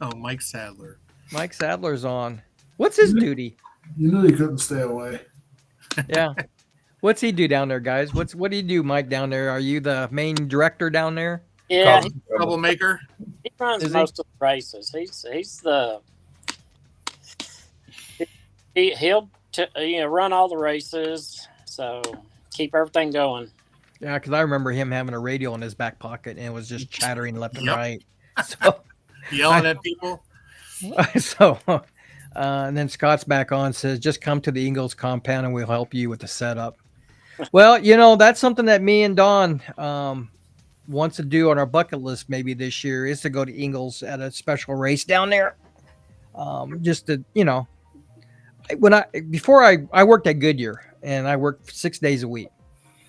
Oh, Mike Sadler. Mike Sadler's on. What's his duty? You knew he couldn't stay away. Yeah. What's he do down there, guys? What do you do, Mike, down there? Are you the main director down there? Yeah, troublemaker. He runs most of the races. He's the he'll run all the races, so keep everything going. Yeah, because I remember him having a radio in his back pocket and it was just chattering left and right. So yelling at people. So and then Scott's back on, says just come to the Ingalls compound and we'll help you with the setup. Well, that's something that me and Don wants to do on our bucket list maybe this year is to go to Ingalls at a special race down there. Just to, before I worked at Goodyear and I worked 6 days a week.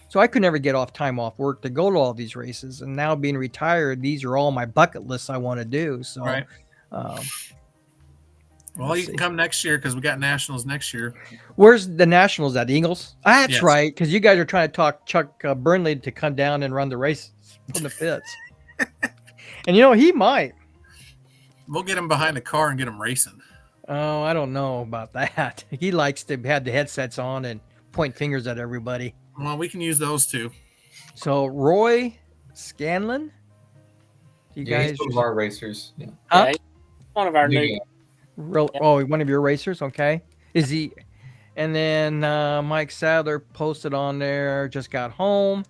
So I could never get time off work to go to all these races. And now being retired, these are all my bucket lists I want to do. So, right. Well, you can come next year because we got Nationals next year. Where's the Nationals at? Ingalls? That's right, because you guys are trying to talk Chuck Burnley to come down and run the race from the pits. And he might. We'll get him behind a car and get him racing. Oh, I don't know about that. He likes to have the headsets on and point fingers at everybody. Well, we can use those too. So Roy Scanlon, you guys, he's one of our racers. Yeah. Huh? One of our new. Oh, one of your racers. Okay, is he? And then Mike Sadler posted on there. Just got home.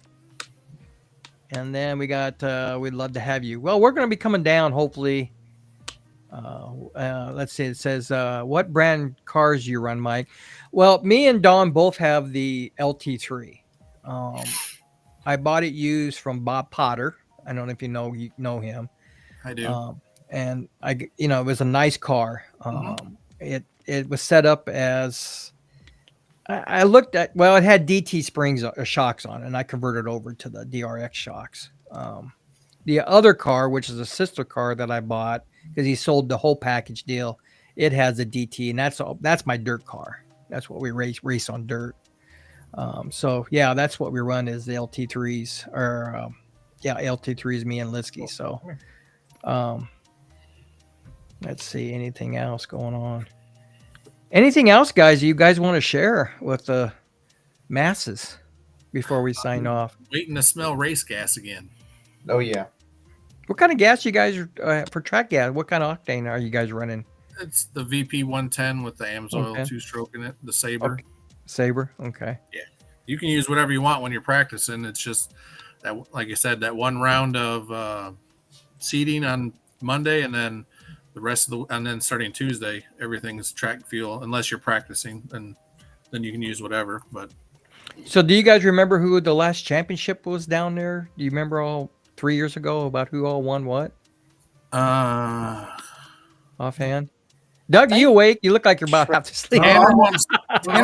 And then we got. We'd love to have you. Well, we're going to be coming down. Hopefully. Let's see. It says, "What brand cars you run, Mike?" Well, me and Don both have the LT3. I bought it used from Bob Potter. I don't know if you know him. I do. And it was a nice car. It was set up as I looked at. Well, it had DT springs shocks on it, and I converted over to the DRX shocks. The other car, which is a sister car that I bought because he sold the whole package deal, it has a DT, and that's my dirt car. That's what we race on dirt. So yeah, that's what we run is the LT3s or LT3s, me and Litsky. So let's see, anything else going on? Anything else, guys, you guys want to share with the masses before we sign off? Waiting to smell race gas again. Oh yeah. What kind of gas you guys for track gas? What kind of octane are you guys running? It's the VP 110 with the AMSOIL 2-stroke in it, the Sabre. Okay. Sabre, okay. Yeah, you can use whatever you want when you're practicing. It's just that, like I said, that one round of seeding on Monday, and then the rest of and then starting Tuesday, everything's track fuel unless you're practicing, and then you can use whatever. But so, do you guys remember who the last championship was down there? Do you remember all 3 years ago about who all won what? Offhand. Doug, you awake? You look like you're about half asleep. Tanner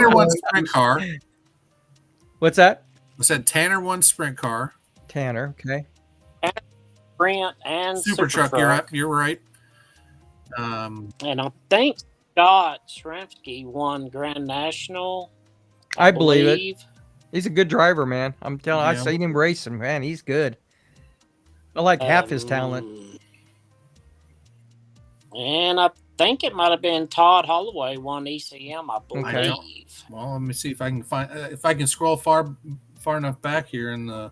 won sprint car. What's that? I said Tanner won sprint car. Tanner. Okay. Sprint and Super truck. You're right. And I think Scott Shramsky won Grand National. I believe it. He's a good driver, man. I'm telling you, Yeah. I've seen him racing, man. He's good. I like half his talent. And I think it might have been Todd Holloway won ECM, I believe. Okay. Well, let me see if I can find if I can scroll far enough back here in the.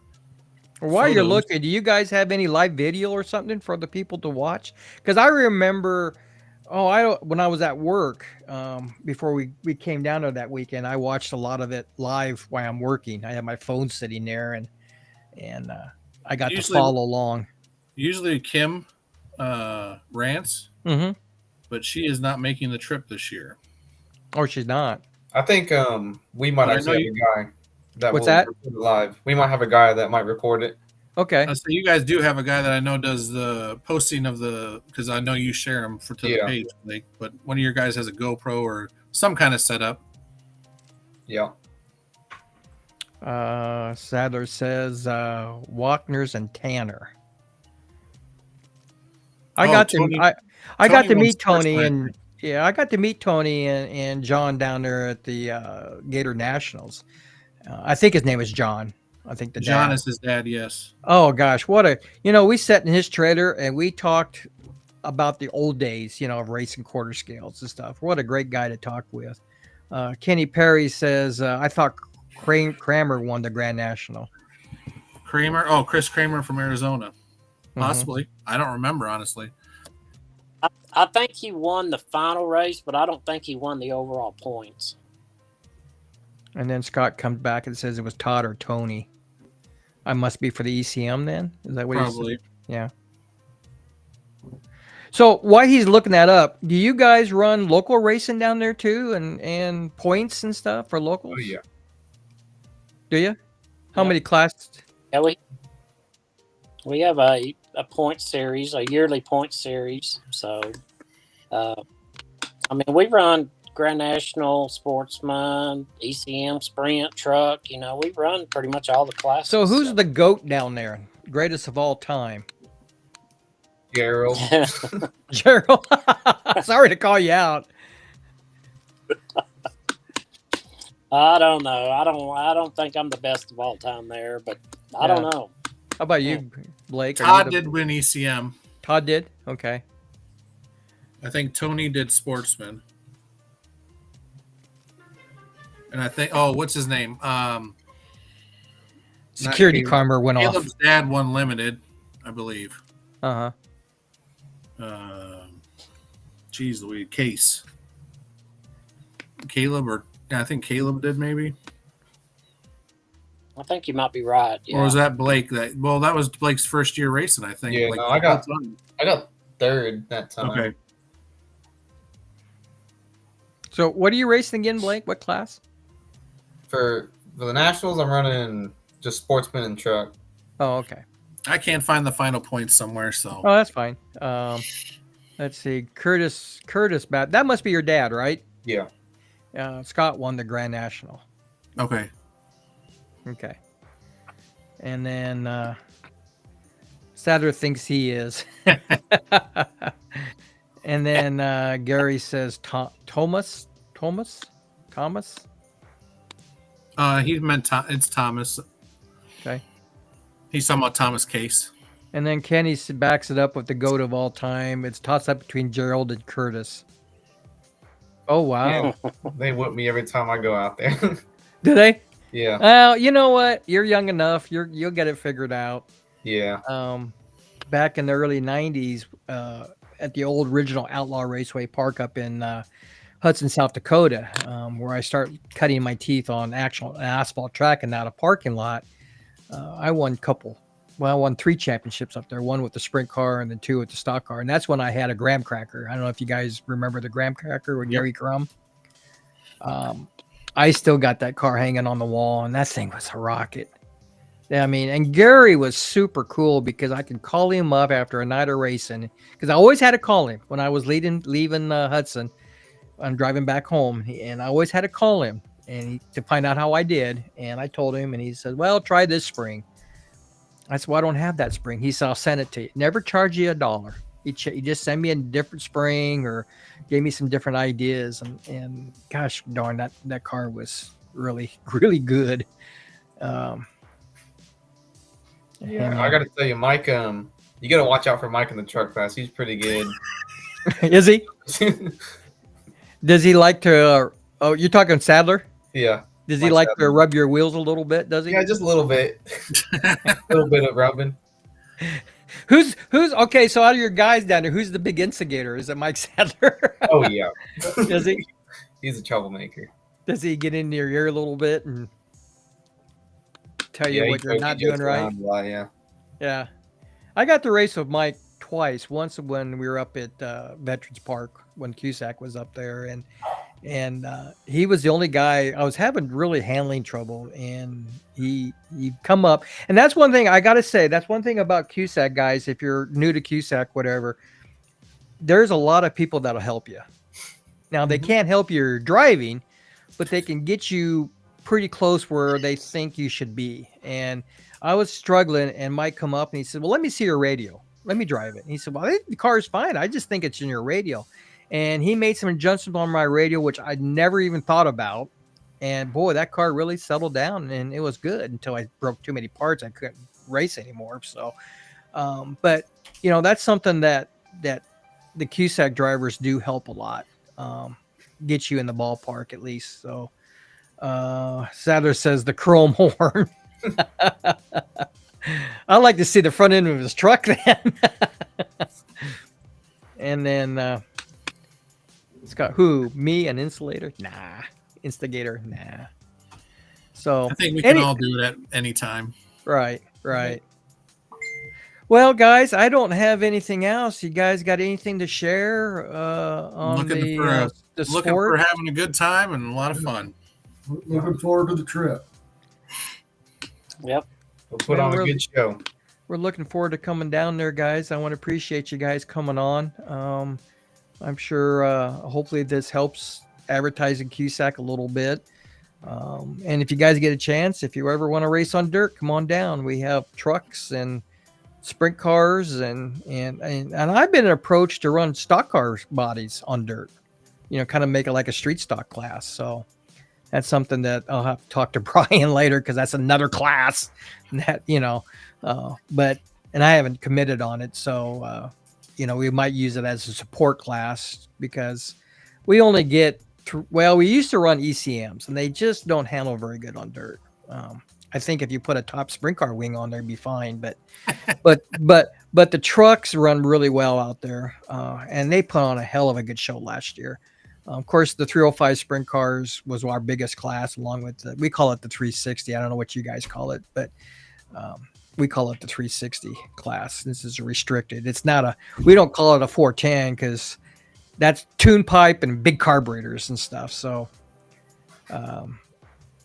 While you're photos. looking, do you guys have any live video or something for the people to watch? Because I remember, when I was at work, before we came down there that weekend, I watched a lot of it live while I'm working. I had my phone sitting there, and I got to follow along. Usually Kim rants, but she is not making the trip this year. Oh, she's not. I think we might actually have a guy that What's will that? record it live. We might have a guy that might record it. Okay. So you guys do have a guy that I know does the posting of because I know you share them to the page, Blake, but one of your guys has a GoPro or some kind of setup. Yeah. Sadler says Walkners and Tanner. I got to meet Tony and I got to meet Tony and John down there at the Gator Nationals. I think his name is John. I think John dad is his dad. Yes. Oh gosh, we sat in his trailer and we talked about the old days, of racing quarter scales and stuff. What a great guy to talk with. Kenny Perry says, I thought Kramer won the Grand National. Kramer? Oh, Chris Kramer from Arizona. Possibly. I don't remember, honestly. I think he won the final race, but I don't think he won the overall points. And then Scott comes back and says it was Todd or Tony. I must be for the ECM then? Is that what Probably. He said? Yeah. So while he's looking that up, do you guys run local racing down there too and points and stuff for locals? Oh, yeah. Do you? How many classes? Yeah, we have a point series, a yearly point series. So, we run Grand National, Sportsman, ECM, Sprint, Truck. We run pretty much all the classes. So who's the GOAT down there? Greatest of all time? Gerald. Gerald. Sorry to call you out. I don't know. I don't think I'm the best of all time there, but I don't know. How about you, Blake? Todd did win ECM. Todd did? Okay. I think Tony did Sportsman. And I think, what's his name? Security camera went off. Caleb's dad won Limited, I believe. Uh-huh. Geez Louise, Case. Caleb, I think Caleb did maybe. I think you might be right. Yeah. Or was that Blake? That was Blake's first year racing, I think. Yeah, like, no, I got third that time. Okay. So what are you racing again, Blake? What class? For the Nationals, I'm running just Sportsman and Truck. Oh, okay. I can't find the final points somewhere, so. Oh, that's fine. Let's see. Curtis Babbit. That must be your dad, right? Yeah. Scott won the Grand National. Okay. Okay. And then Sadler thinks he is. And then Gary says Thomas. He meant it's Thomas. Okay. He's talking about Thomas Case. And then Kenny backs it up with the GOAT of all time. It's tossed up between Gerald and Curtis. Oh, wow. Yeah, they whip me every time I go out there. Do they? Yeah. Well, you know what? You're young enough. You'll get it figured out. Yeah. Back in the early 90s, at the old original Outlaw Raceway Park up in Hudson, South Dakota, where I start cutting my teeth on actual asphalt track and not a parking lot, I won 3 championships up there. One with the sprint car and then 2 with the stock car. And that's when I had a graham cracker. I don't know if you guys remember the graham cracker with Gary Crum. I still got that car hanging on the wall, and that thing was a rocket. I mean, and Gary was super cool because I could call him up after a night of racing, because I always had to call him when I was leaving Hudson. I'm driving back home, and I always had to call him. to find out how I did. And I told him, and he said, well, try this spring. I said, well, I don't have that spring. He said, I'll send it to you. Never charge you $1. He just sent me a different spring or gave me some different ideas. And gosh darn, that car was really, really good. Yeah, I got to tell you, Mike, you got to watch out for Mike in the truck class. He's pretty good. Is he? Does he like to, oh, you're talking Sadler? Yeah. Does he like to rub your wheels a little bit? Does he? Yeah, just a little bit. A little bit of rubbing. Who's okay? So out of your guys down there, who's the big instigator? Is it Mike Sadler? Oh yeah. Does he? He's a troublemaker. Does he get into your ear a little bit and tell you what you're not doing right? Yeah. Yeah. I got to race with Mike twice. Once when we were up at Veterans Park when QSAC was up there, and he was the only guy I was having really handling trouble, and he come up, and that's one thing I got to say. That's one thing about QSAC guys. If you're new to QSAC, whatever, there's a lot of people that'll help you. Now they can't help your driving, but they can get you pretty close where they think you should be. And I was struggling, and Mike come up and he said, well, let me see your radio. Let me drive it. And he said, well, the car's fine. I just think it's in your radio. And he made some adjustments on my radio, which I'd never even thought about. And boy, that car really settled down, and it was good until I broke too many parts. I couldn't race anymore. So, but you know, that's something that the QSAC drivers do help a lot. Get you in the ballpark at least. So, Sadler says the chrome horn. I'd like to see the front end of his truck then. And then it's got who? Me, an insulator? Nah. Instigator? Nah. So I think we can all do it at any time. Right. Well, guys, I don't have anything else. You guys got anything to share on the sport? Looking for having a good time and a lot of fun. Looking forward to the trip. Yep. We'll put on a good show. We're looking forward to coming down there, guys. I want to appreciate you guys coming on. I'm sure hopefully this helps advertising QSAC a little bit. And if you guys get a chance, if you ever want to race on dirt, come on down. We have trucks and sprint cars and I've been approached to run stock car bodies on dirt, you know, kind of make it like a street stock class. So that's something that I'll have to talk to Brian later, because that's another class that, you know, and I haven't committed on it. So, you know, we might use it as a support class, because we only get, we used to run ECMs and they just don't handle very good on dirt. I think if you put a top sprint car wing on there, it'd be fine. But the trucks run really well out there, and they put on a hell of a good show last year. Of course, the 305 sprint cars was our biggest class, along with we call it the 360. I don't know what you guys call it, but we call it the 360 class. This is a restricted. It's not we don't call it a 410 because that's tune pipe and big carburetors and stuff. So,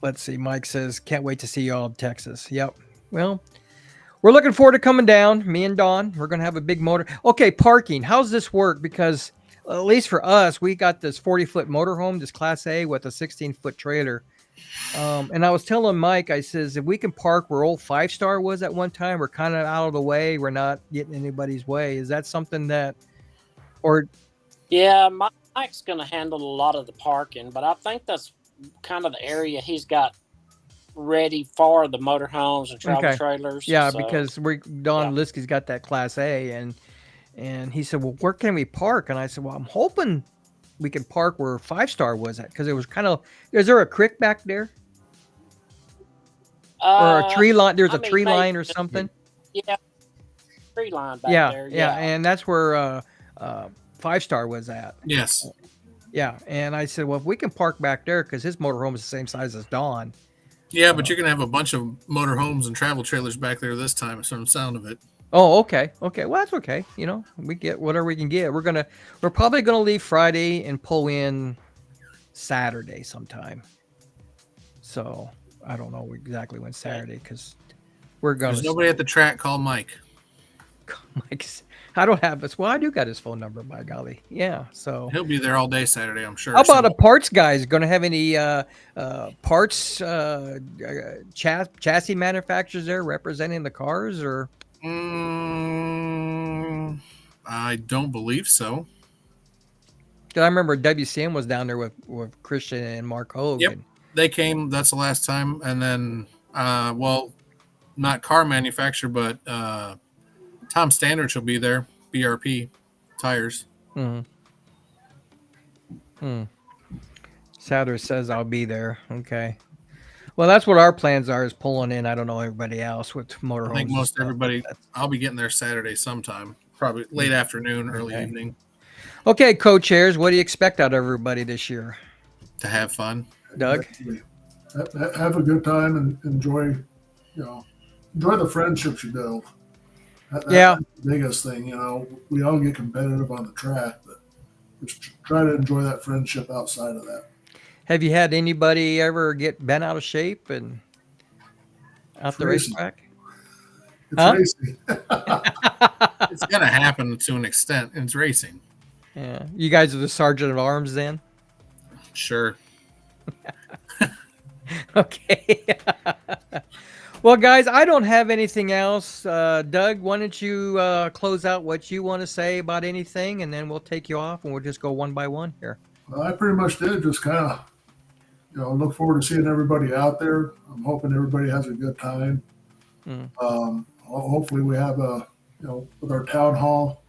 let's see. Mike says, can't wait to see you all in Texas. Yep. Well, we're looking forward to coming down. Me and Don, we're going to have a big motor. Okay. Parking. How's this work? Because at least for us, we got this 40-foot motorhome, this Class A with a 16-foot trailer. And I was telling Mike, I says, if we can park where old 5-Star was at one time, we're kind of out of the way. We're not getting anybody's way. Is that something that, or? Yeah, Mike's going to handle a lot of the parking, but I think that's kind of the area he's got ready for the motorhomes and travel trailers. Yeah, so, because Don Liskey's got that Class A, and he said, well, where can we park? And I said, well, I'm hoping we can park where 5-Star was at, because it was kind of, is there a creek back there? Or a tree line? There's a tree line or something? Yeah, tree line back there. Yeah, and that's where 5-Star was at. Yes. Yeah, and I said, well, if we can park back there, because his motorhome is the same size as Don. Yeah, but you're going to have a bunch of motorhomes and travel trailers back there this time, from the sound of it. Oh, okay. Well, that's okay. You know, we get whatever we can get. We're probably gonna leave Friday and pull in Saturday sometime. So I don't know exactly when Saturday, because we're gonna. There's nobody at the track. Call Mike. Mike's. I don't have his. Well, I do got his phone number. By golly, yeah. So He'll be there all day Saturday, I'm sure. how about a parts guys? Going to have any parts chassis manufacturers there representing the cars, or? I don't believe so. Because I remember WCM was down there with Christian and Mark Hogue. Yep, they came. That's the last time, and then well, not car manufacturer, but Tom Standard will be there. BRP tires. Souter says I'll be there. Okay. Well, that's what our plans are, is pulling in. I don't know everybody else with motorhomes. I think most everybody. I'll be getting there Saturday sometime, probably late afternoon, early evening. Okay, co-chairs, what do you expect out of everybody this year? To have fun. Doug? Have a good time and enjoy the friendships you build. That's the biggest thing. We all get competitive on the track, but just try to enjoy that friendship outside of that. Have you had anybody ever get bent out of shape and out the racetrack? It's racing. It's going to happen to an extent. It's racing. Yeah. You guys are the sergeant at arms then? Sure. Okay. Well, guys, I don't have anything else. Doug, why don't you close out what you want to say about anything, and then we'll take you off, and we'll just go one by one here. Well, I pretty much did. Just kind of, look forward to seeing everybody out there. I'm hoping everybody has a good time. Hopefully we have with our town hall,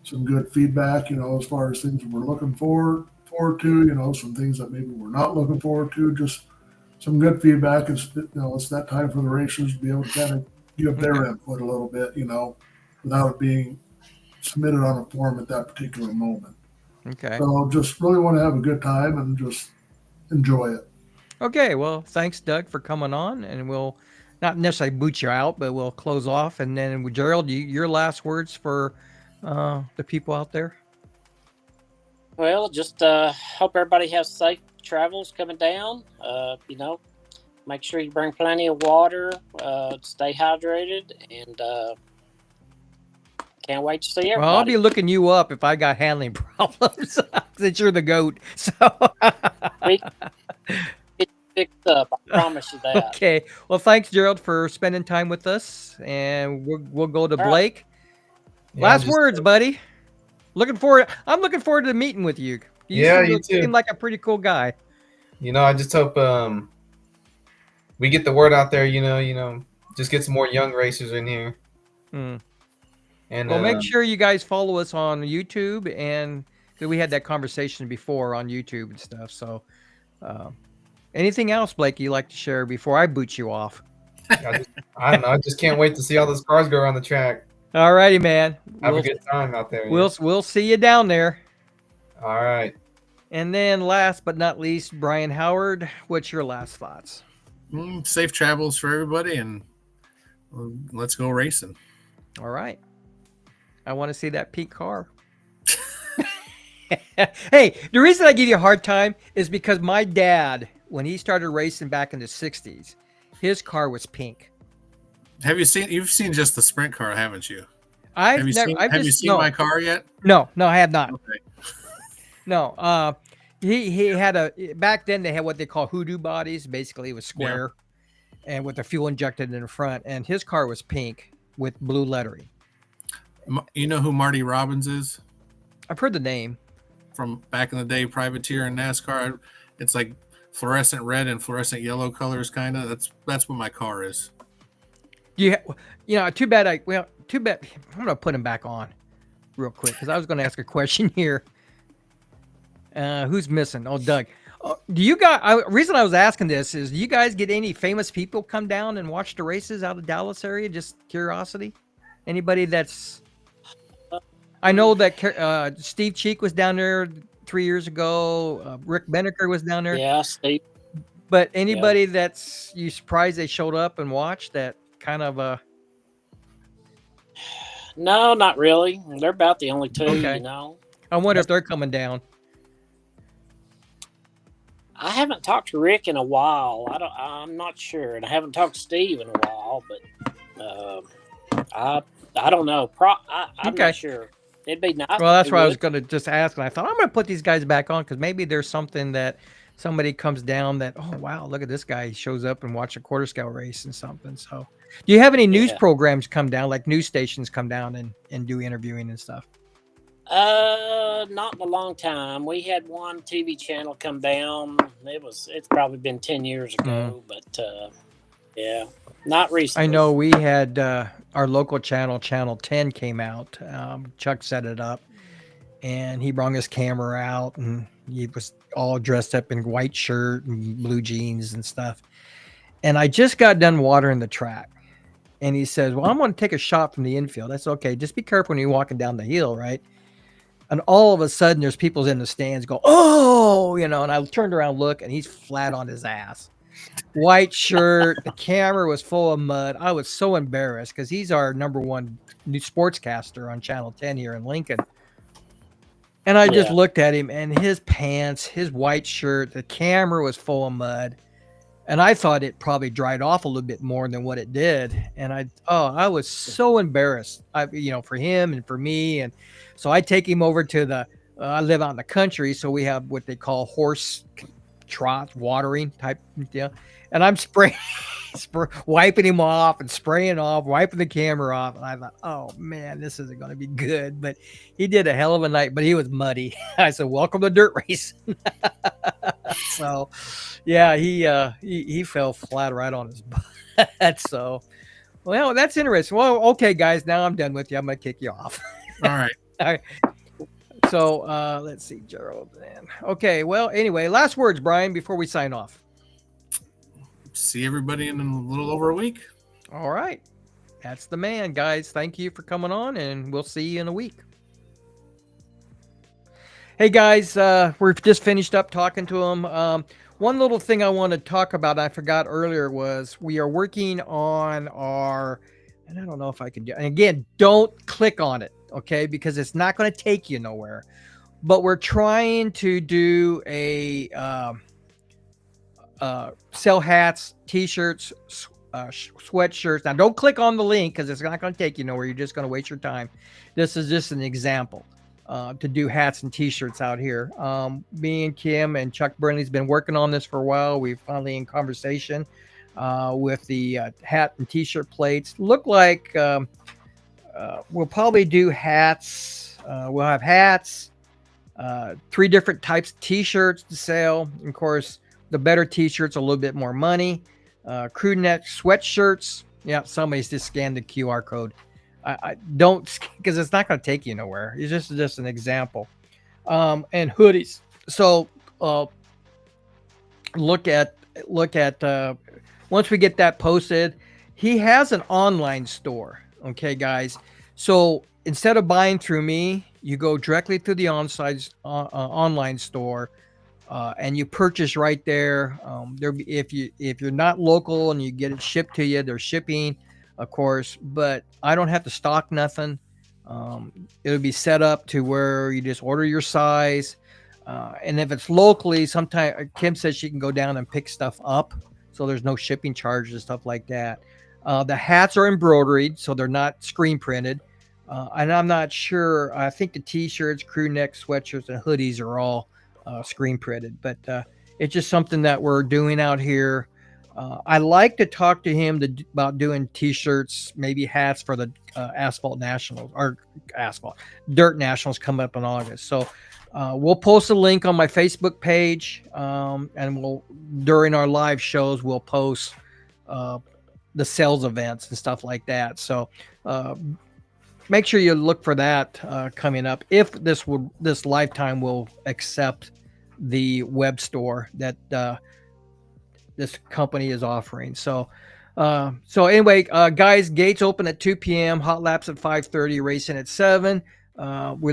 some good feedback, as far as things we're looking forward to, some things that maybe we're not looking forward to, just some good feedback. It's that time for the racers to be able to kind of give their input a little bit, without it being submitted on a form at that particular moment. Okay. So just really want to have a good time and just enjoy it. Okay. Well, thanks, Doug, for coming on, and we'll not necessarily boot you out, but we'll close off. And then, Gerald, your last words for the people out there? Well, just hope everybody has safe travels coming down. Make sure you bring plenty of water, stay hydrated, and can't wait to see everybody. Well, I'll be looking you up if I got handling problems, since you're the GOAT. So we get picked up. I promise you that. Okay. Well, thanks, Gerald, for spending time with us, and we'll go to Blake. Yeah, Last words, buddy. I'm looking forward to meeting with you. You seem like a pretty cool guy. I just hope we get the word out there. Just get some more young racers in here. And make sure you guys follow us on YouTube, and we had that conversation before on YouTube and stuff. So, anything else, Blake, you'd like to share before I boot you off? I don't know. I just can't wait to see all those cars go around the track. All righty, man. Have a good time out there. We'll see you down there. All right. And then last but not least, Brian Howard, what's your last thoughts? Safe travels for everybody, and let's go racing. All right. I want to see that pink car. Hey, the reason I give you a hard time is because my dad, when he started racing back in the 60s, his car was pink. You've seen just the sprint car, haven't you? Have you seen my car yet? No, I have not. Okay. No, he had back then they had what they call hoodoo bodies. Basically, it was square, and with the fuel injected in the front. And his car was pink with blue lettering. You know who Marty Robbins is? I've heard the name from back in the day, privateer in NASCAR. It's like fluorescent red and fluorescent yellow colors, kind of. That's what my car is. Too bad. Too bad. I'm gonna put him back on real quick because I was gonna ask a question here. Who's missing? Oh, Doug. Do you guys? Reason I was asking this is, do you guys get any famous people come down and watch the races out of Dallas area? Just curiosity. Anybody that's? I know that Steve Cheek was down there 3 years ago. Rick Beneker was down there. Yeah, Steve. But anybody that's you surprised they showed up and watched that kind of No, not really. They're about the only two, Okay. I wonder if they're coming down. I haven't talked to Rick in a while. I'm not sure, and I haven't talked to Steve in a while. But I don't know. I'm Okay. not sure. It'd be nice. Well, that's if why they I was would. going to just ask, and I thought I'm going to put these guys back on because maybe there's something that somebody comes down that, oh wow, look at this guy, he shows up and watch a quarter scale race and something. So, do you have any news Yeah. programs come down, like news stations come down and do interviewing and stuff? Not in a long time. We had one TV channel come down. It's probably been 10 years ago, but yeah, not recently. I know we had our local channel, Channel 10, came out. Chuck set it up, and he brought his camera out, and he was all dressed up in white shirt and blue jeans and stuff. And I just got done watering the track, and he says, "Well, I'm going to take a shot from the infield." That's okay. Just be careful when you're walking down the hill, right? And all of a sudden, there's people in the stands go, "Oh," and I turned around, look, and he's flat on his ass. White shirt. The camera was full of mud. I was so embarrassed because he's our number one new sportscaster on Channel 10 here in Lincoln. And I just looked at him, and his pants, his white shirt, the camera was full of mud. And I thought it probably dried off a little bit more than what it did. And I was so embarrassed, for him and for me. And so I take him over to I live out in the country, so we have what they call horse trot watering type deal. And I'm wiping him off and spraying off, wiping the camera off. And I thought, oh man, this isn't going to be good. But he did a hell of a night, but he was muddy. I said, welcome to dirt race. So yeah, he fell flat right on his butt. So, well, that's interesting. Well, okay, guys, now I'm done with you. I'm going to kick you off. All right. All right. So let's see, Gerald. Then. Okay. Well, anyway, last words, Brian, before we sign off. See everybody in a little over a week. All right. That's the man, guys. Thank you for coming on, and we'll see you in a week. Hey, guys, we've just finished up talking to him. One little thing I want to talk about, I forgot earlier, was we are working on and I don't know if I can do, and again, don't click on it, okay, because it's not going to take you nowhere. But we're trying to do sell hats, t-shirts, sweatshirts. Now, don't click on the link because it's not going to take you nowhere. You're just going to waste your time. This is just an example to do hats and t-shirts out here. Me and Kim and Chuck Burnley's been working on this for a while. We're finally in conversation with the hat and t-shirt plates. Look like we'll probably do hats. We'll have hats, 3 different types of t-shirts to sell. Of course, the better t-shirts, a little bit more money. Crew neck sweatshirts. Yeah, somebody's just scanned the QR code. I don't, because it's not going to take you nowhere. It's just an example. And hoodies. So look at once we get that posted, he has an online store. Okay, guys. So instead of buying through me, you go directly to the online store. And you purchase right there. If you're not local and you get it shipped to you, there's shipping, of course. But I don't have to stock nothing. It'll be set up to where you just order your size. And if it's locally, sometimes Kim says she can go down and pick stuff up, so there's no shipping charges and stuff like that. The hats are embroidered, so they're not screen printed. And I'm not sure. I think the t-shirts, crew neck, sweatshirts, and hoodies are all screen printed, but it's just something that we're doing out here. I like to talk to him about doing t-shirts, maybe hats for the Asphalt Nationals or Dirt Nationals coming up in August. So we'll post a link on my Facebook page, and during our live shows we'll post the sales events and stuff like that. So make sure you look for that coming up. If this lifetime will accept the web store that this company is offering. So anyway, guys, gates open at 2 p.m. Hot laps at 5:30. Racing at 7. We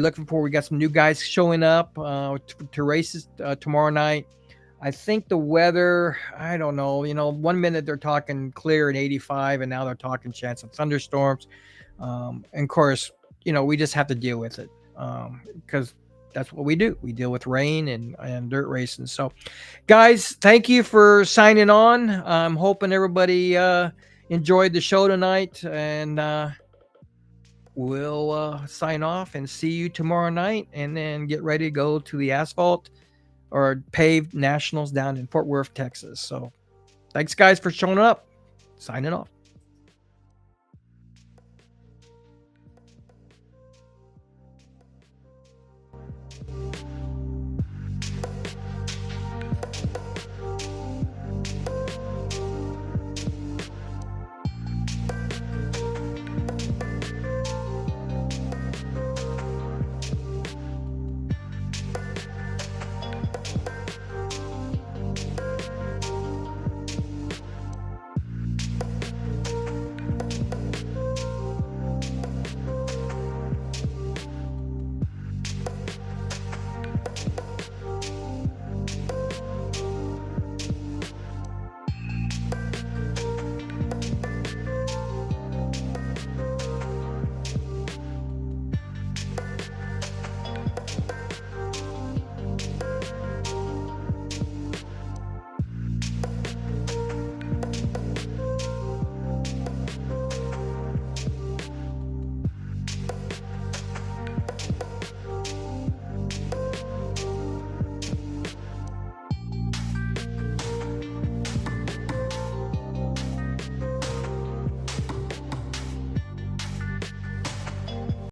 got some new guys showing up to races tomorrow night. I think the weather, I don't know. 1 minute they're talking clear and 85, and now they're talking chance of thunderstorms. And of course, we just have to deal with it because that's what we do. We deal with rain and dirt racing. So, guys, thank you for signing on. I'm hoping everybody enjoyed the show tonight. And we'll sign off and see you tomorrow night, and then get ready to go to the Asphalt or Paved Nationals down in Fort Worth, Texas. So thanks, guys, for showing up. Signing off.